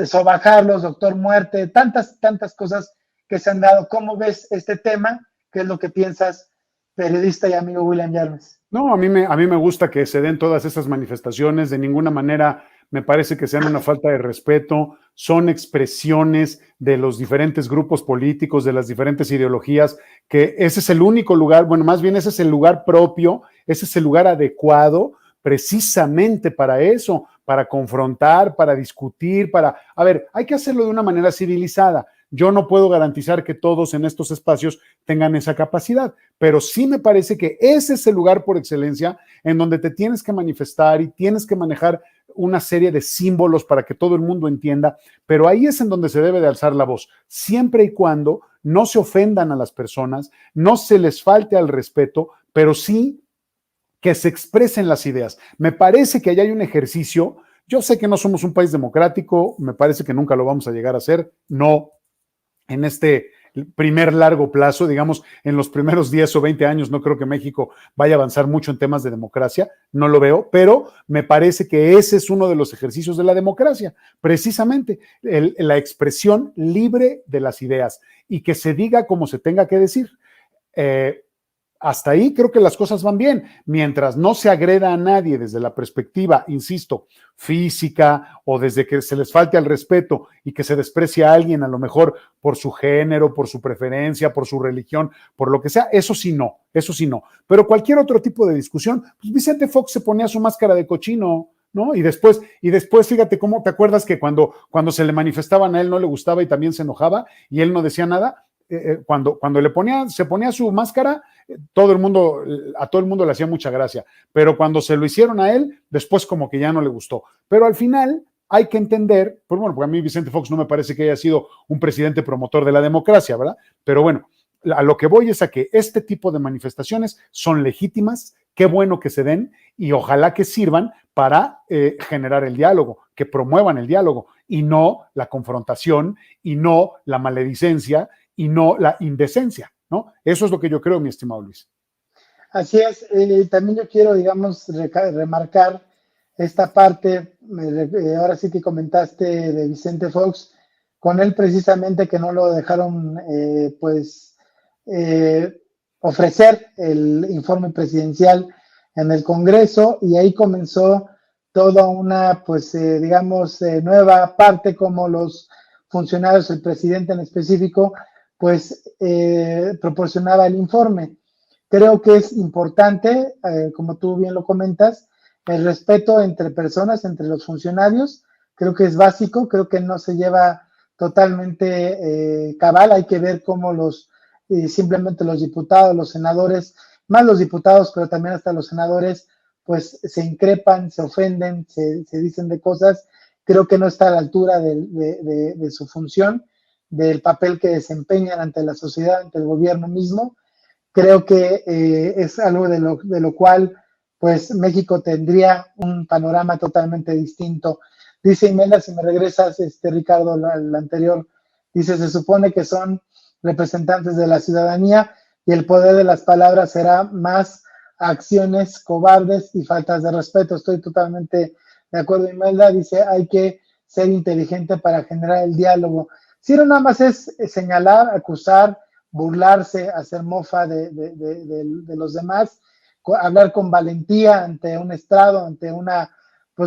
[SPEAKER 3] sobajarlos, doctor muerte, tantas cosas que se han dado. ¿Cómo ves este tema? ¿Qué es lo que piensas, periodista y amigo William Yarmes?
[SPEAKER 2] No, a mí me gusta que se den todas esas manifestaciones, de ninguna manera me parece que sean una falta de respeto, son expresiones de los diferentes grupos políticos, de las diferentes ideologías, que ese es el único lugar, bueno, más bien ese es el lugar propio, ese es el lugar adecuado precisamente para eso, para confrontar, para discutir, a ver, hay que hacerlo de una manera civilizada. Yo no puedo garantizar que todos en estos espacios tengan esa capacidad, pero sí me parece que ese es el lugar por excelencia en donde te tienes que manifestar y tienes que manejar una serie de símbolos para que todo el mundo entienda, pero ahí es en donde se debe de alzar la voz, siempre y cuando no se ofendan a las personas, no se les falte al respeto, pero sí que se expresen las ideas. Me parece que ahí hay un ejercicio. Yo sé que no somos un país democrático, me parece que nunca lo vamos a llegar a ser, no en este primer largo plazo, digamos, en los primeros 10 o 20 años, no creo que México vaya a avanzar mucho en temas de democracia, no lo veo, pero me parece que ese es uno de los ejercicios de la democracia, precisamente, la expresión libre de las ideas y que se diga como se tenga que decir. Hasta ahí creo que las cosas van bien, mientras no se agreda a nadie desde la perspectiva, insisto, física o desde que se les falte al respeto y que se desprecie a alguien a lo mejor por su género, por su preferencia, por su religión, por lo que sea, eso sí no, pero cualquier otro tipo de discusión, pues Vicente Fox se ponía su máscara de cochino, ¿no? Y después, fíjate cómo, ¿te acuerdas que cuando se le manifestaban a él no le gustaba y también se enojaba y él no decía nada? Cuando se ponía su máscara, a todo el mundo le hacía mucha gracia, pero cuando se lo hicieron a él, después como que ya no le gustó. Pero al final hay que entender, pues bueno, porque a mí Vicente Fox no me parece que haya sido un presidente promotor de la democracia, ¿verdad? Pero bueno, a lo que voy es a que este tipo de manifestaciones son legítimas, qué bueno que se den y ojalá que sirvan para generar el diálogo, que promuevan el diálogo y no la confrontación y no la maledicencia y no la indecencia, ¿no? Eso es lo que yo creo, mi estimado Luis.
[SPEAKER 3] Así es, también yo quiero, digamos, remarcar esta parte, ahora sí que comentaste de Vicente Fox, con él precisamente que no lo dejaron ofrecer el informe presidencial en el Congreso, y ahí comenzó toda una, nueva parte, como los funcionarios, el presidente en específico, proporcionaba el informe. Creo que es importante, como tú bien lo comentas, el respeto entre personas, entre los funcionarios. Creo que es básico, creo que no se lleva totalmente cabal. Hay que ver cómo simplemente los diputados, los senadores, más los diputados, pero también hasta los senadores, pues se increpan, se ofenden, se dicen de cosas. Creo que no está a la altura de su función, del papel que desempeñan ante la sociedad, ante el gobierno mismo. Creo que es algo de lo cual pues México tendría un panorama totalmente distinto. Dice Imelda, si me regresas, Ricardo, la anterior, dice, se supone que son representantes de la ciudadanía y el poder de las palabras será más acciones cobardes y faltas de respeto. Estoy totalmente de acuerdo, Imelda. Dice, hay que ser inteligente para generar el diálogo. Si no nada más es señalar, acusar, burlarse, hacer mofa de los demás, hablar con valentía ante un estrado,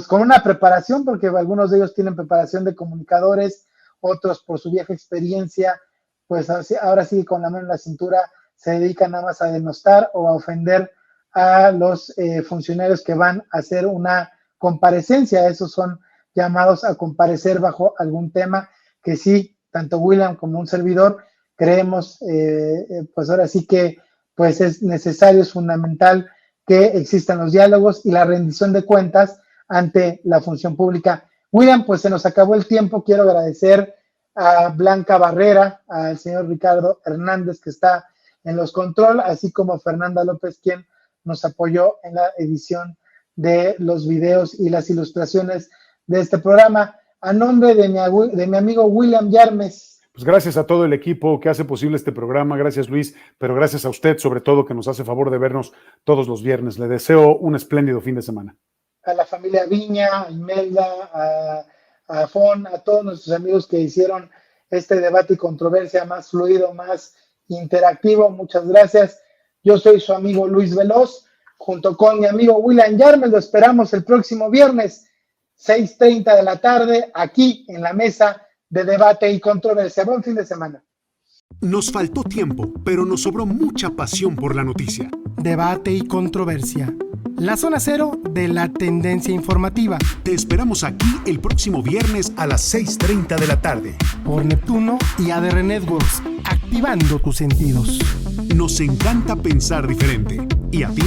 [SPEAKER 3] con una preparación, porque algunos de ellos tienen preparación de comunicadores, otros por su vieja experiencia, pues ahora sí con la mano en la cintura se dedican nada más a denostar o a ofender a los funcionarios que van a hacer una comparecencia. Esos son llamados a comparecer bajo algún tema que sí, tanto William como un servidor creemos, pues ahora sí que pues es necesario, es fundamental que existan los diálogos y la rendición de cuentas ante la función pública. William, pues se nos acabó el tiempo. Quiero agradecer a Blanca Barrera, al señor Ricardo Hernández, que está en los controles, así como Fernanda López, quien nos apoyó en la edición de los videos y las ilustraciones de este programa. A nombre de mi amigo William Yarmes.
[SPEAKER 2] Pues gracias a todo el equipo que hace posible este programa, gracias Luis, pero gracias a usted sobre todo que nos hace favor de vernos todos los viernes. Le deseo un espléndido fin de semana.
[SPEAKER 3] A la familia Viña, a Imelda, a Fon, a todos nuestros amigos que hicieron este debate y controversia más fluido, más interactivo. Muchas gracias. Yo soy su amigo Luis Veloz, junto con mi amigo William Yarmes. Lo esperamos el próximo viernes, 6:30 de la tarde, aquí en la mesa de debate y controversia. Buen fin de semana.
[SPEAKER 4] Nos faltó tiempo, pero nos sobró mucha pasión por la noticia.
[SPEAKER 1] Debate y controversia. La zona cero de la tendencia informativa.
[SPEAKER 4] Te esperamos aquí el próximo viernes a las 6:30 de la tarde.
[SPEAKER 1] Por Neptuno y ADR Networks, activando tus sentidos.
[SPEAKER 4] Nos encanta pensar diferente. ¿Y a ti?